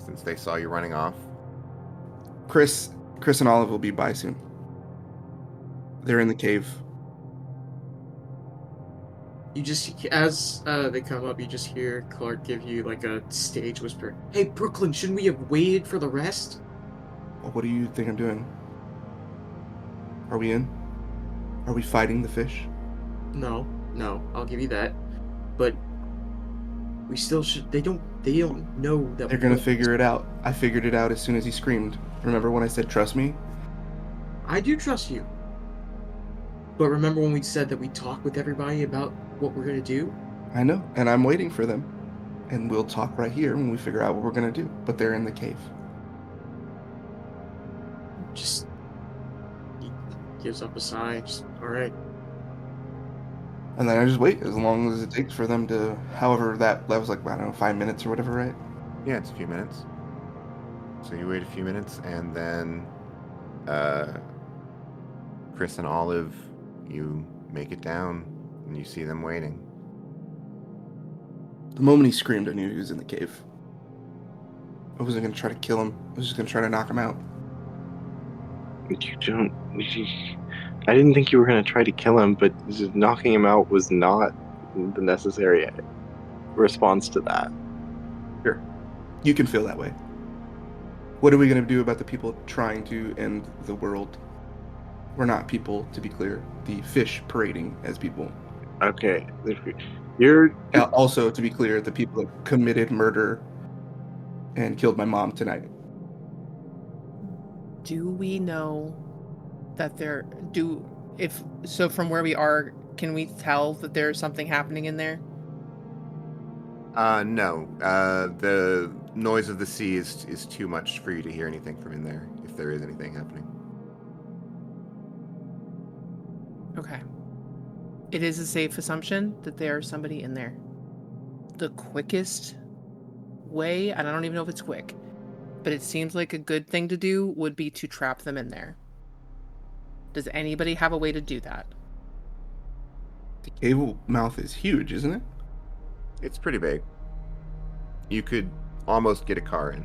since they saw you running off. Chris and Olive will be by soon. They're in the cave. You just, as they come up, you just hear Clark give you like a stage whisper. Hey, Brooklyn, shouldn't we have waited for the rest? What do you think I'm doing? Are we in? Are we fighting the fish? No, I'll give you that. But we still should. They don't know that They're gonna figure it out. I figured it out as soon as he screamed. Remember when I said trust me? I do trust you. But remember when we said that we talk with everybody about what we're gonna do? I know, and I'm waiting for them. And we'll talk right here when we figure out what we're gonna do. But they're in the cave. Just he gives up a sigh. Just, all right. And then I just wait as long as it takes for them to, however that was like, I don't know, 5 minutes or whatever, right? Yeah, it's a few minutes. So you wait a few minutes, and then Chris and Olive, you make it down, and you see them waiting. The moment he screamed, I knew he was in the cave. I wasn't going to try to kill him. I was just going to try to knock him out. I didn't think you were going to try to kill him, but just knocking him out was not the necessary response to that. Sure. You can feel that way. What are we going to do about the people trying to end the world? We're not people, to be clear. The fish parading as people. Okay. You're... Also, to be clear, the people that committed murder and killed my mom tonight. Do we know that from where we are, can we tell that there's something happening in there? No. The noise of the sea is too much for you to hear anything from in there, if there is anything happening. Okay. It is a safe assumption that there's somebody in there. The quickest way, and I don't even know if it's quick, but it seems like a good thing to do would be to trap them in there. Does anybody have a way to do that? The cave mouth is huge, isn't it? It's pretty big. You could almost get a car in.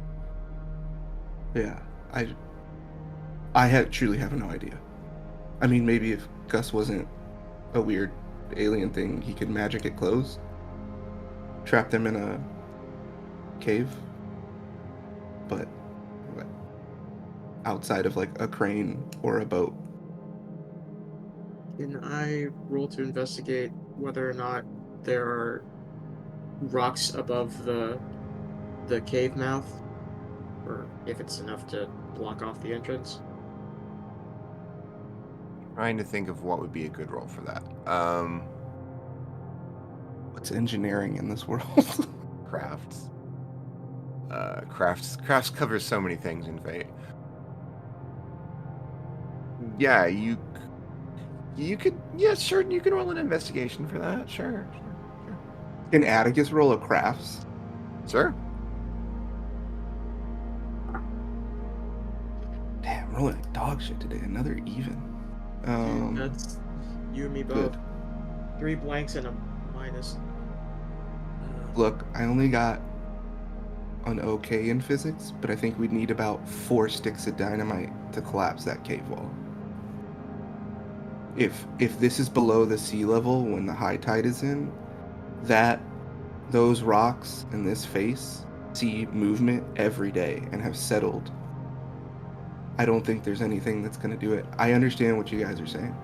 Yeah, I truly have no idea. I mean, maybe if Gus wasn't a weird alien thing, he could magic it closed, trap them in a cave, but outside of like a crane or a boat. Can I roll to investigate whether or not there are rocks above the cave mouth, or if it's enough to block off the entrance? Trying to think of what would be a good roll for that. What's engineering in this world? Crafts. Crafts covers so many things in Fate. Yeah, you could. Yeah, sure. You can roll an investigation for that. Sure. Can Atticus roll a crafts? Sure. Damn, I'm rolling like dog shit today. Another even. That's you and me both. Good. 3 blanks and a minus. Look, I only got an okay in physics, but I think we'd need about 4 sticks of dynamite to collapse that cave wall. If this is below the sea level when the high tide is in, those rocks in this face see movement every day and have settled I don't think there's anything that's going to do it. I understand what you guys are saying,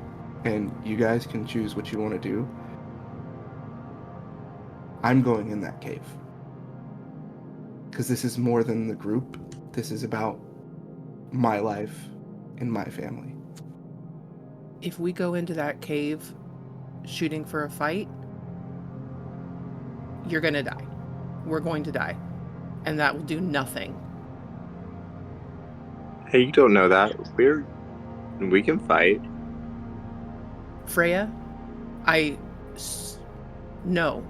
and you guys can choose what you want to do. I'm going in that cave. Because this is more than the group. This is about my life and my family. If we go into that cave shooting for a fight, you're gonna die. We're going to die. And that will do nothing. Hey, you don't know that. We can fight. Freya, no.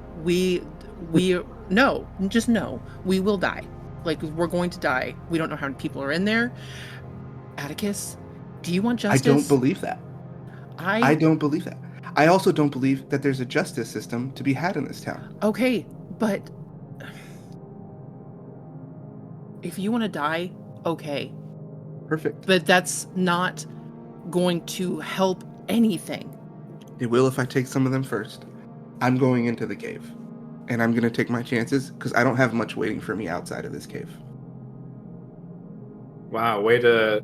No, just no. We will die. Like, we're going to die. We don't know how many people are in there. Atticus, do you want justice? I don't believe that. I don't believe that. I also don't believe that there's a justice system to be had in this town. Okay, but if you want to die, okay. Perfect. But that's not going to help anything. It will if I take some of them first. I'm going into the cave. And I'm going to take my chances because I don't have much waiting for me outside of this cave. Wow, way to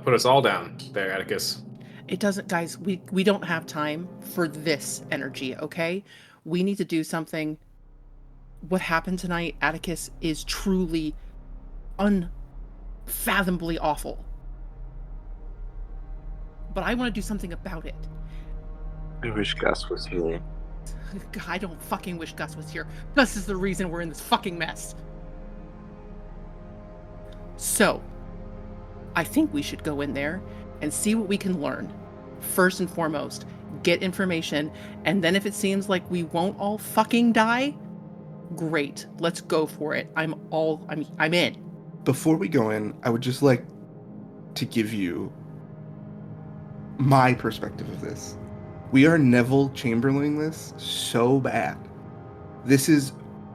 put us all down there, Atticus. It doesn't, guys, we don't have time for this energy, okay? We need to do something. What happened tonight, Atticus, is truly unfathomably awful. But I want to do something about it. I wish Gus was here. God, I don't fucking wish Gus was here. Gus is the reason we're in this fucking mess. So, I think we should go in there and see what we can learn. First and foremost, get information, and then if it seems like we won't all fucking die, great. Let's go for it. I'm in. Before we go in, I would just like to give you my perspective of this. We are Neville Chamberlaining this so bad. This is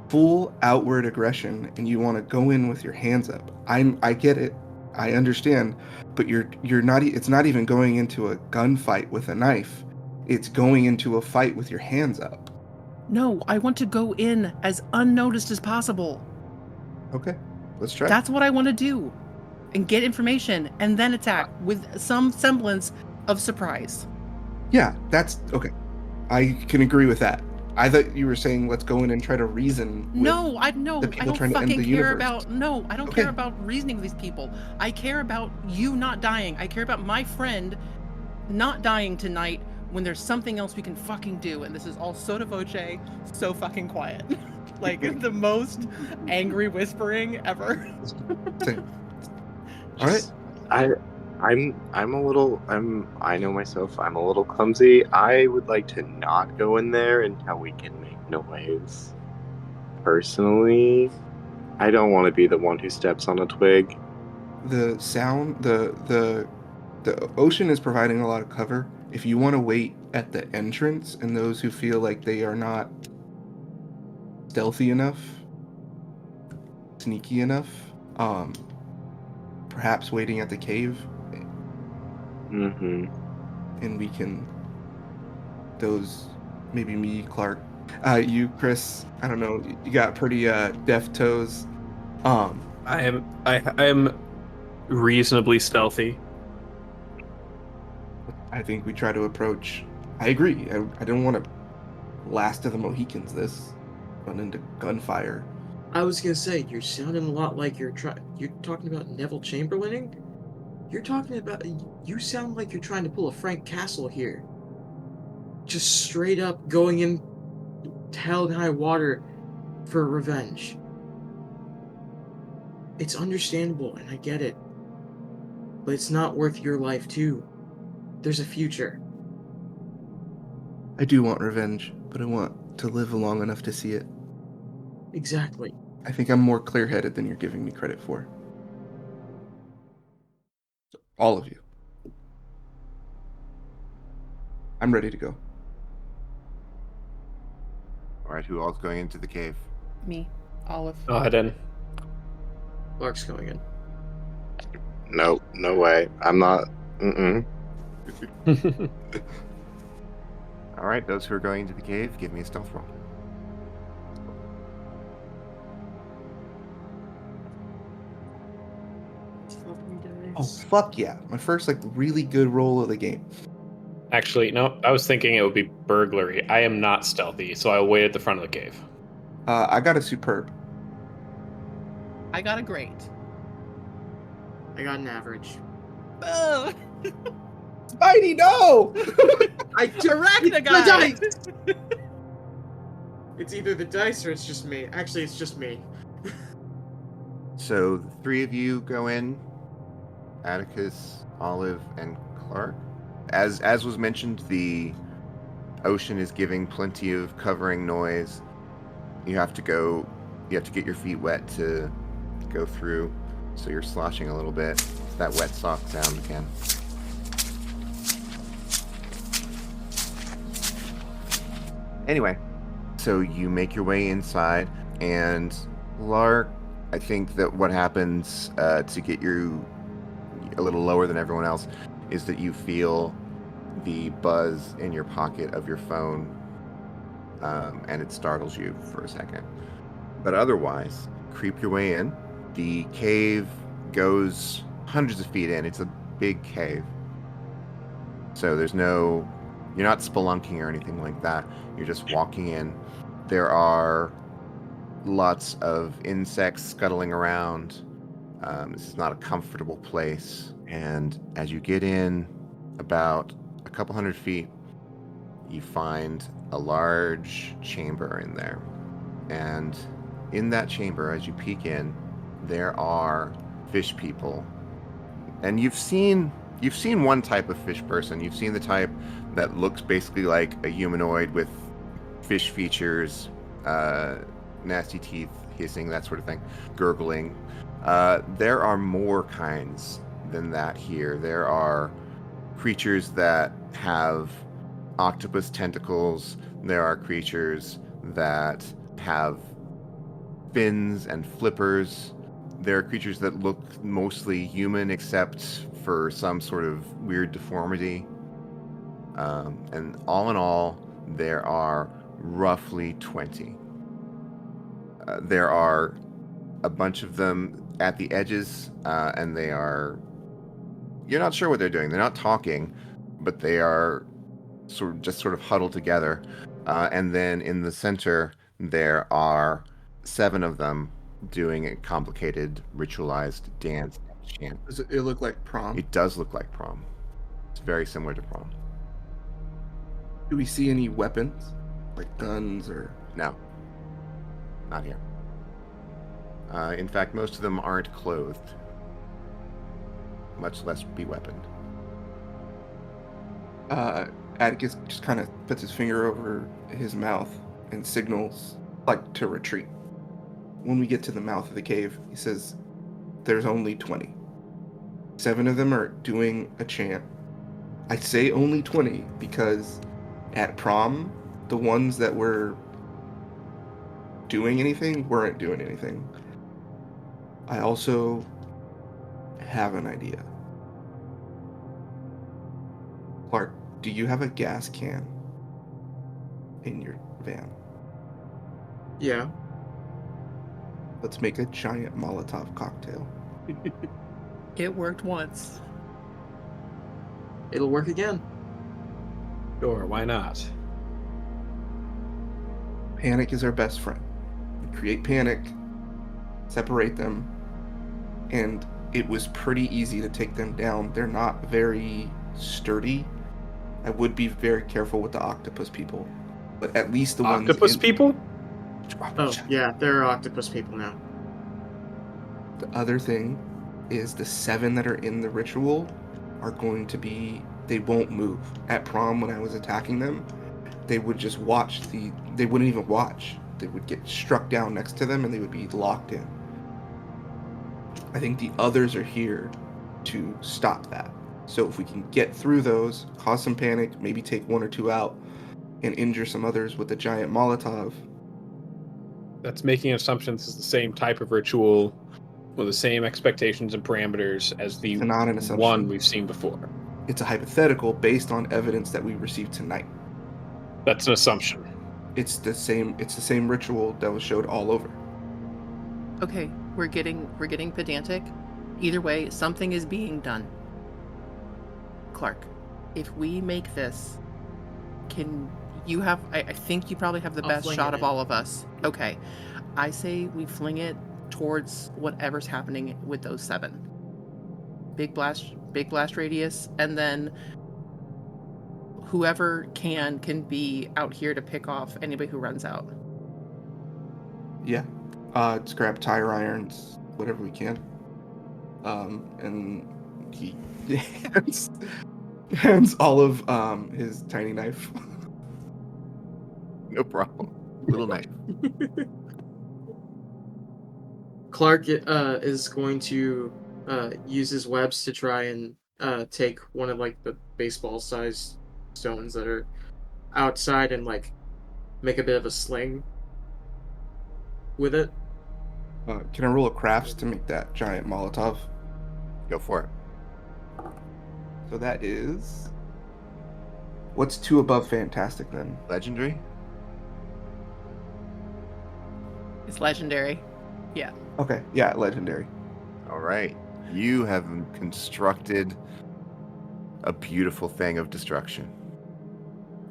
full outward aggression, and you want to go in with your hands up. I get it. I understand, but you're not. It's not even going into a gunfight with a knife. It's going into a fight with your hands up. No, I want to go in as unnoticed as possible. Okay, let's try. That's what I want to do, and get information, and then attack with some semblance of surprise. Yeah, that's okay. I can agree with that. I thought you were saying let's go in and try to reason with I don't fucking care about care about reasoning with these people. I care about you not dying. I care about my friend not dying tonight when there's something else we can fucking do, and this is all sotto voce, so fucking quiet. Like the most angry whispering ever. All right. I know myself, I'm a little clumsy. I would like to not go in there until we can make noise. Personally, I don't want to be the one who steps on a twig. The sound, the ocean is providing a lot of cover. If you want to wait at the entrance, and those who feel like they are not stealthy enough, sneaky enough, perhaps waiting at the cave. Mm-hmm. And we can, maybe me, Clark, you, Chris, I don't know, you got pretty deft toes. I am reasonably stealthy. I think we try to approach. I agree. I don't want to Last of the Mohicans this, run into gunfire. I was gonna say, you're sounding a lot like you're talking about Neville Chamberlaining. You sound like you're trying to pull a Frank Castle here. Just straight up going in hell and high water for revenge. It's understandable, and I get it. But it's not worth your life, too. There's a future. I do want revenge, but I want to live long enough to see it. Exactly. I think I'm more clear-headed than you're giving me credit for. All of you. I'm ready to go. All right, who all's going into the cave? Me, Olive. Go ahead in. Clark's going in. No way. I'm not. All right, those who are going into the cave, give me a stealth roll. Fucking die. Oh, fuck yeah. My first, really good roll of the game. Actually, no, I was thinking it would be burglary. I am not stealthy, so I'll wait at the front of the cave. I got a superb. I got a great. I got an average. Oh, Spidey, no! Arachna The guy! dice! It's either the dice or it's just me. Actually, it's just me. So the three of you go in, Atticus, Olive, and Clark. As was mentioned, the ocean is giving plenty of covering noise. You have to get your feet wet to go through, so you're sloshing a little bit. It's that wet sock sound again. Anyway, so you make your way inside, and Clark, I think that what happens to get you a little lower than everyone else is that you feel the buzz in your pocket of your phone, and it startles you for a second. But otherwise, creep your way in. The cave goes hundreds of feet in. It's a big cave. So you're not spelunking or anything like that. You're just walking in. There are lots of insects scuttling around. This is not a comfortable place. And as you get in about a couple hundred feet, you find a large chamber in there. And in that chamber, as you peek in, there are fish people. And you've seen one type of fish person. You've seen the type that looks basically like a humanoid with fish features, nasty teeth, hissing, that sort of thing, gurgling. There are more kinds than that here. There are creatures that have octopus tentacles. There are creatures that have fins and flippers. There are creatures that look mostly human except for some sort of weird deformity. And all in all, there are roughly 20. There are a bunch of them at the edges, and you're not sure what they're doing. They're not talking, but they are sort of huddled together. And then in the center, there are 7 of them doing a complicated ritualized dance and chant. Does it look like prom? It does look like prom. It's very similar to prom. Do we see any weapons? Like guns or... No. Not here. In fact, most of them aren't clothed, much less be-weaponed. Atticus just kind of puts his finger over his mouth and signals, to retreat. When we get to the mouth of the cave, he says, there's only 20. 7 of them are doing a chant. I say only 20 because at prom, the ones that were doing anything weren't doing anything. I also have an idea. Clark, do you have a gas can in your van? Yeah. Let's make a giant Molotov cocktail. It worked once. It'll work again. Sure, why not? Panic is our best friend. We create panic, separate them, and it was pretty easy to take them down. They're not very sturdy. I would be very careful with the octopus people, but at least the Octopus people? Oh, yeah, there are octopus people now. The other thing is the 7 that are in the ritual are going to be, they won't move. At prom, when I was attacking them, they would just watch they wouldn't even watch. They would get struck down next to them and they would be locked in. I think the others are here to stop that. So if we can get through those, cause some panic, maybe take 1 or 2 out, and injure some others with a giant Molotov. That's making assumptions it's the same type of ritual with the same expectations and parameters as the It's not an assumption. one we've seen before. It's a hypothetical based on evidence that we received tonight. That's an assumption. It's the same ritual that was showed all over. Okay, we're getting pedantic. Either way, something is being done. Clark, if we make this, can you have... I think you probably have the I'll best fling shot it of in. all of us. Okay. I say we fling it towards whatever's happening with those 7. Big blast radius, and then whoever can be out here to pick off anybody who runs out. Yeah. Just grab tire irons, whatever we can. And he hands Olive his tiny knife. No problem. Little knife. Clark is going to use his webs to try and take one of like the baseball-sized stones that are outside and like make a bit of a sling with it. Can I roll a crafts to make that giant Molotov? Go for it. So that is... What's 2 above fantastic then? Legendary? It's legendary. Yeah. Okay, yeah, legendary. All right. You have constructed a beautiful thing of destruction.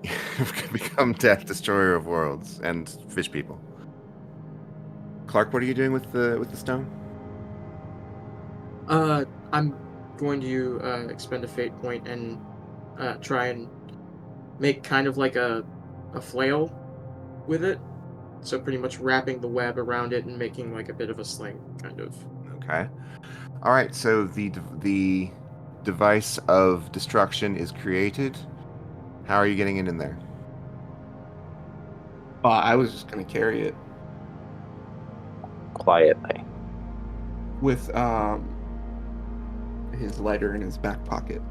You've become Death Destroyer of Worlds and Fish People. Clark, what are you doing with the stone? I'm going to expend a fate point and try and make kind of like a flail with it. So pretty much wrapping the web around it and making like a bit of a sling, kind of. Okay. All right. So the device of destruction is created. How are you getting it in there? I was just gonna carry it Quietly. with his lighter in his back pocket.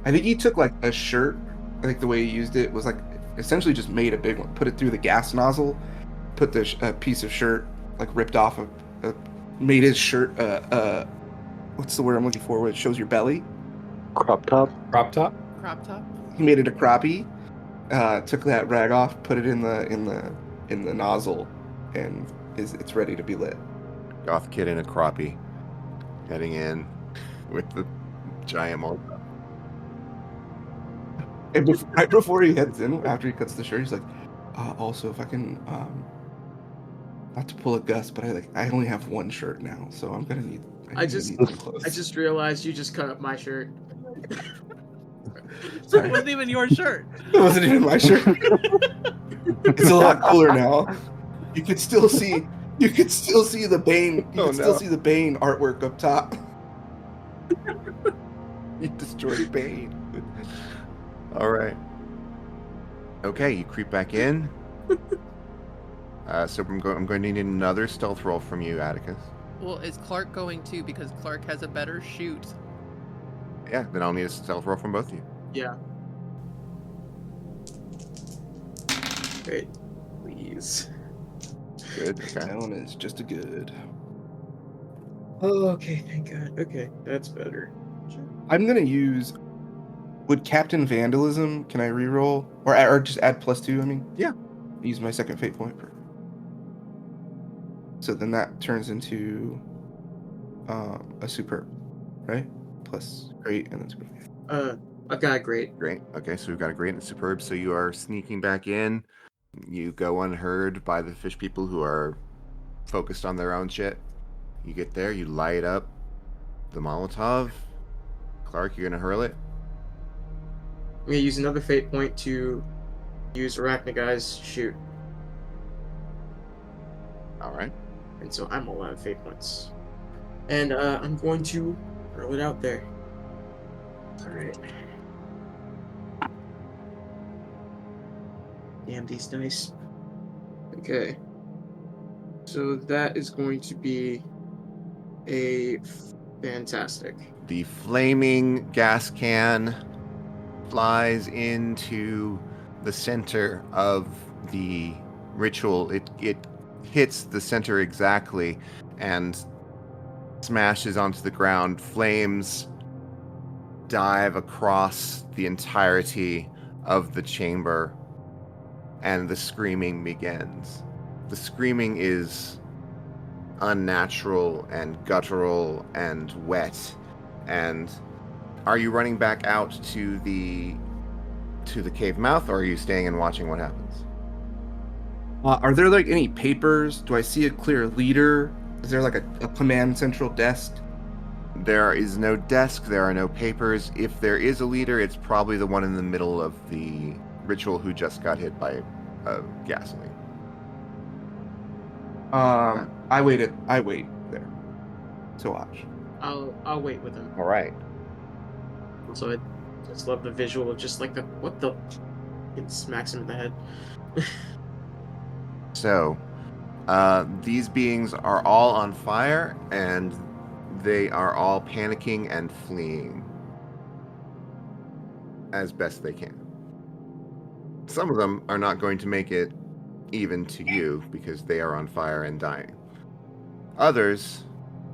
I think he took like a shirt. I think the way he used it was like essentially just made a big one, put it through the gas nozzle, put the piece of shirt like ripped off made his shirt what's the word I'm looking for? Where it shows your belly. Crop top. Crop top. Crop top. He made it a crappie. Took that rag off, put it in the nozzle, and it's ready to be lit. Goth kid in a crappie, heading in with the giant Molotov. And right before he heads in, after he cuts the shirt, he's like, also if I can, not to pull a Gus, but I only have 1 shirt now, so I'm gonna need. I just need some clothes. I just realized you just cut up my shirt. It wasn't even your shirt. It wasn't even my shirt. It's a lot cooler now. You could still see the Bane. See the Bane artwork up top. You destroyed Bane. All right. Okay, you creep back in. So I'm going to need another stealth roll from you, Atticus. Well, is Clark going to? Because Clark has a better shoot. Yeah, then I'll need a stealth roll from both of you. Yeah. Great. Please. Good. Okay. That one is just a good. Oh, okay, thank God. Okay, that's better. I'm gonna use. Would Captain Vandalism? Can I reroll or just add +2? I mean, Yeah. Use my second fate point. So then that turns into a superb, right? Plus great and then superb. I've got a great. Great. Okay, so we've got a great and a superb. So you are sneaking back in. You go unheard by the fish people who are focused on their own shit. You get there, you light up the Molotov. Clark, you're gonna hurl it. I'm gonna use another fate point to use Arachnaguy's shoot. All right. And so I'm all out of fate points. And I'm going to throw it out there. Alright. Damn these dice. Okay. So that is going to be a fantastic. The flaming gas can flies into the center of the ritual. It hits the center exactly and smashes onto the ground. Flames dive across the entirety of the chamber, and the screaming begins. The screaming is unnatural and guttural and wet. And are you running back out to the cave mouth, or are you staying and watching what happens? Are there like any papers? Do I see a clear leader? Is there like a command central desk? There is no desk, there are no papers. If there is a leader, it's probably the one in the middle of the ritual who just got hit by gasoline. I wait there to watch. I'll wait with him. All right. Also, I just love the visual of just like what the. It smacks him in the head. So, these beings are all on fire, and they are all panicking and fleeing as best they can. Some of them are not going to make it even to you because they are on fire and dying. Others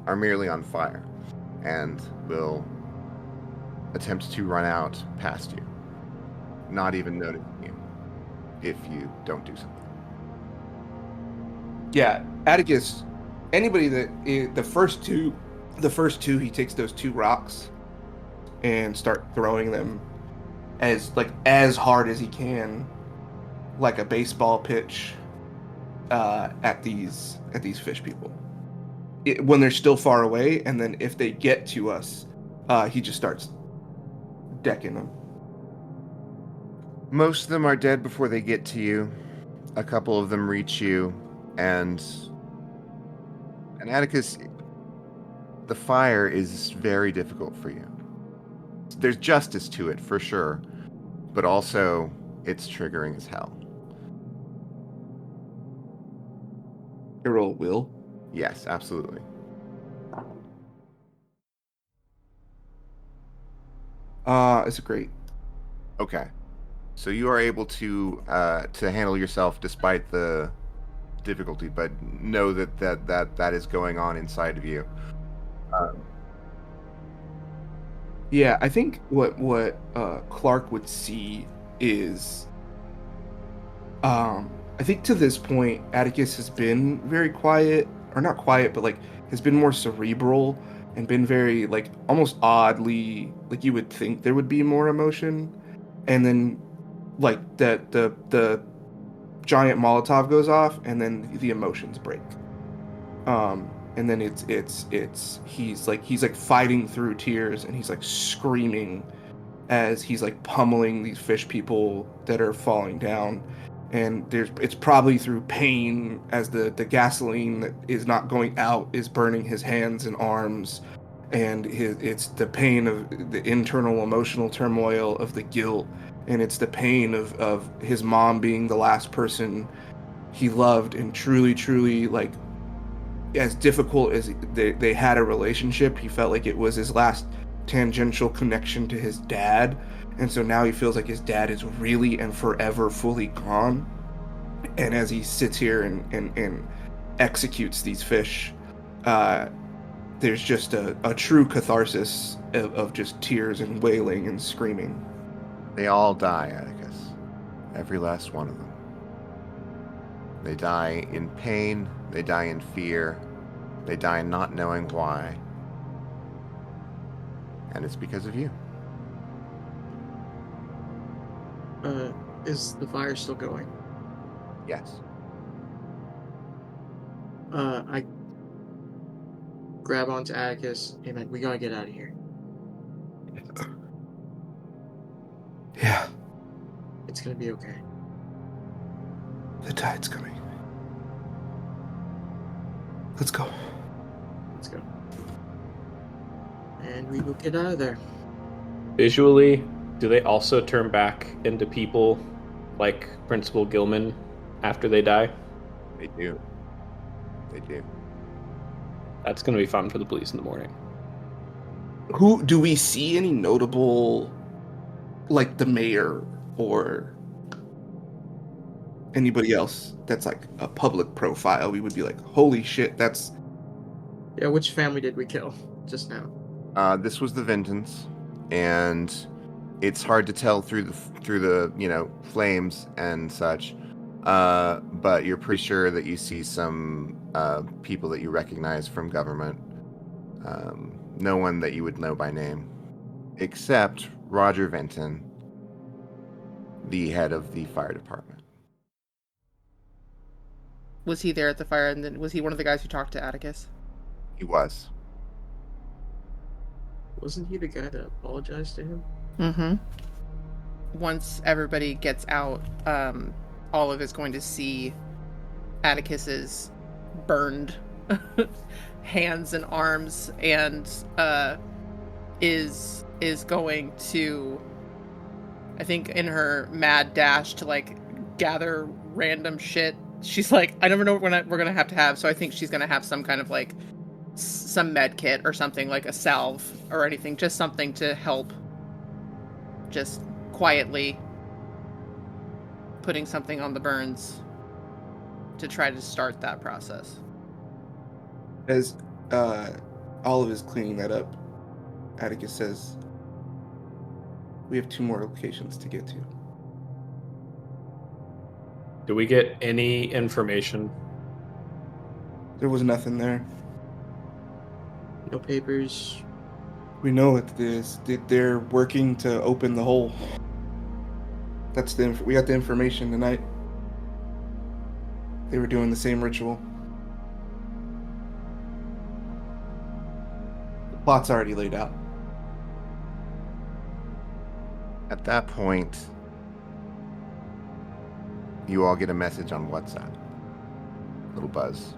are merely on fire and will attempt to run out past you, not even noticing you if you don't do something. Yeah, Atticus. Anybody the first two, he takes those 2 rocks and start throwing them as hard as he can, like a baseball pitch, at these fish people. When they're still far away, and then if they get to us, he just starts decking them. Most of them are dead before they get to you. A couple of them reach you, and Atticus, the fire is very difficult for you. There's justice to it, for sure, but also it's triggering as hell. You roll will. Yes, absolutely. It's great. Okay. So you are able to handle yourself despite the difficulty, but know that is going on inside of you. Yeah, I think what Clark would see is, I think to this point, Atticus has been very quiet, or not quiet, but like has been more cerebral and been very like almost oddly like you would think there would be more emotion, and then like the giant Molotov goes off, and then the emotions break. And then he's like fighting through tears, and he's like screaming as he's like pummeling these fish people that are falling down. And it's probably through pain as the gasoline that is not going out is burning his hands and arms, and it's the pain of the internal emotional turmoil of the guilt, and it's the pain of his mom being the last person he loved, and truly like as difficult as they had a relationship, he felt like it was his last tangential connection to his dad. And so now he feels like his dad is really and forever fully gone. And as he sits here and executes these fish, there's just a true catharsis of just tears and wailing and screaming. They all die, Atticus. Every last one of them. They die in pain, they die in fear, they die not knowing why. And it's because of you. Is the fire still going? Yes. I grab onto Atticus. Hey man, we gotta get out of here. Yeah, It's gonna be okay. the tide's coming. Let's go. Let's go. And we will get out of there. Visually, do they also turn back into people like Principal Gilman after they die? They do. They do. That's going to be fun for the police in the morning. Who do we see any notable, like the mayor or anybody else that's like a public profile? We would be like, holy shit, that's Yeah, which family did we kill just now? This was the Vintons, and it's hard to tell through the flames and such. But you're pretty sure that you see some people that you recognize from government. No one that you would know by name, except Roger Vinton, the head of the fire department. Was he there at the fire, and then was he one of the guys who talked to Atticus? He was. Wasn't he the guy that apologized to him? Mm-hmm. Once everybody gets out, Olive is going to see Atticus's burned hands and arms, and is going to, I think, in her mad dash to like gather random shit. She's like, I never know what we're gonna have, so I think she's gonna have some kind of like some med kit or something, like a salve or anything, just something to help, just quietly putting something on the burns to try to start that process. As Olive is cleaning that up, Atticus says, we have 2 more locations to get to. Do we get any information? There was nothing there. No papers. We know they're working to open the hole. That's we got the information tonight. They were doing the same ritual. The plot's already laid out. At that point, you all get a message on WhatsApp. Little buzz.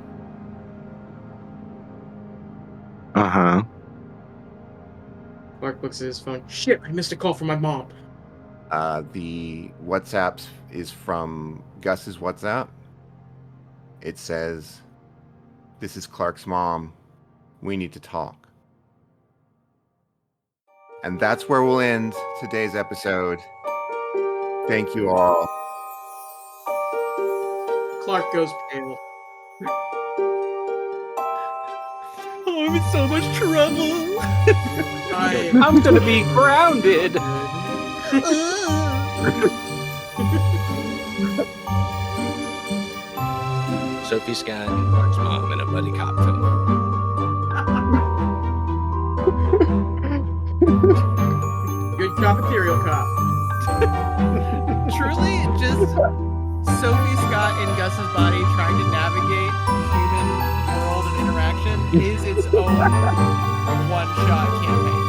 Uh-huh. Clark looks at his phone. Shit, I missed a call from my mom. The WhatsApp is from Gus's WhatsApp. It says, "This is Clark's mom. We need to talk." And that's where we'll end today's episode. Thank you all. Clark goes pale. Oh, I'm in so much trouble. I'm gonna be grounded. Sophie Scott and Clark's mom in a buddy cop film. Good cop, ethereal cop. Truly, just Sophie Scott in Gus's body trying to navigate human world and interaction is its own one-shot campaign.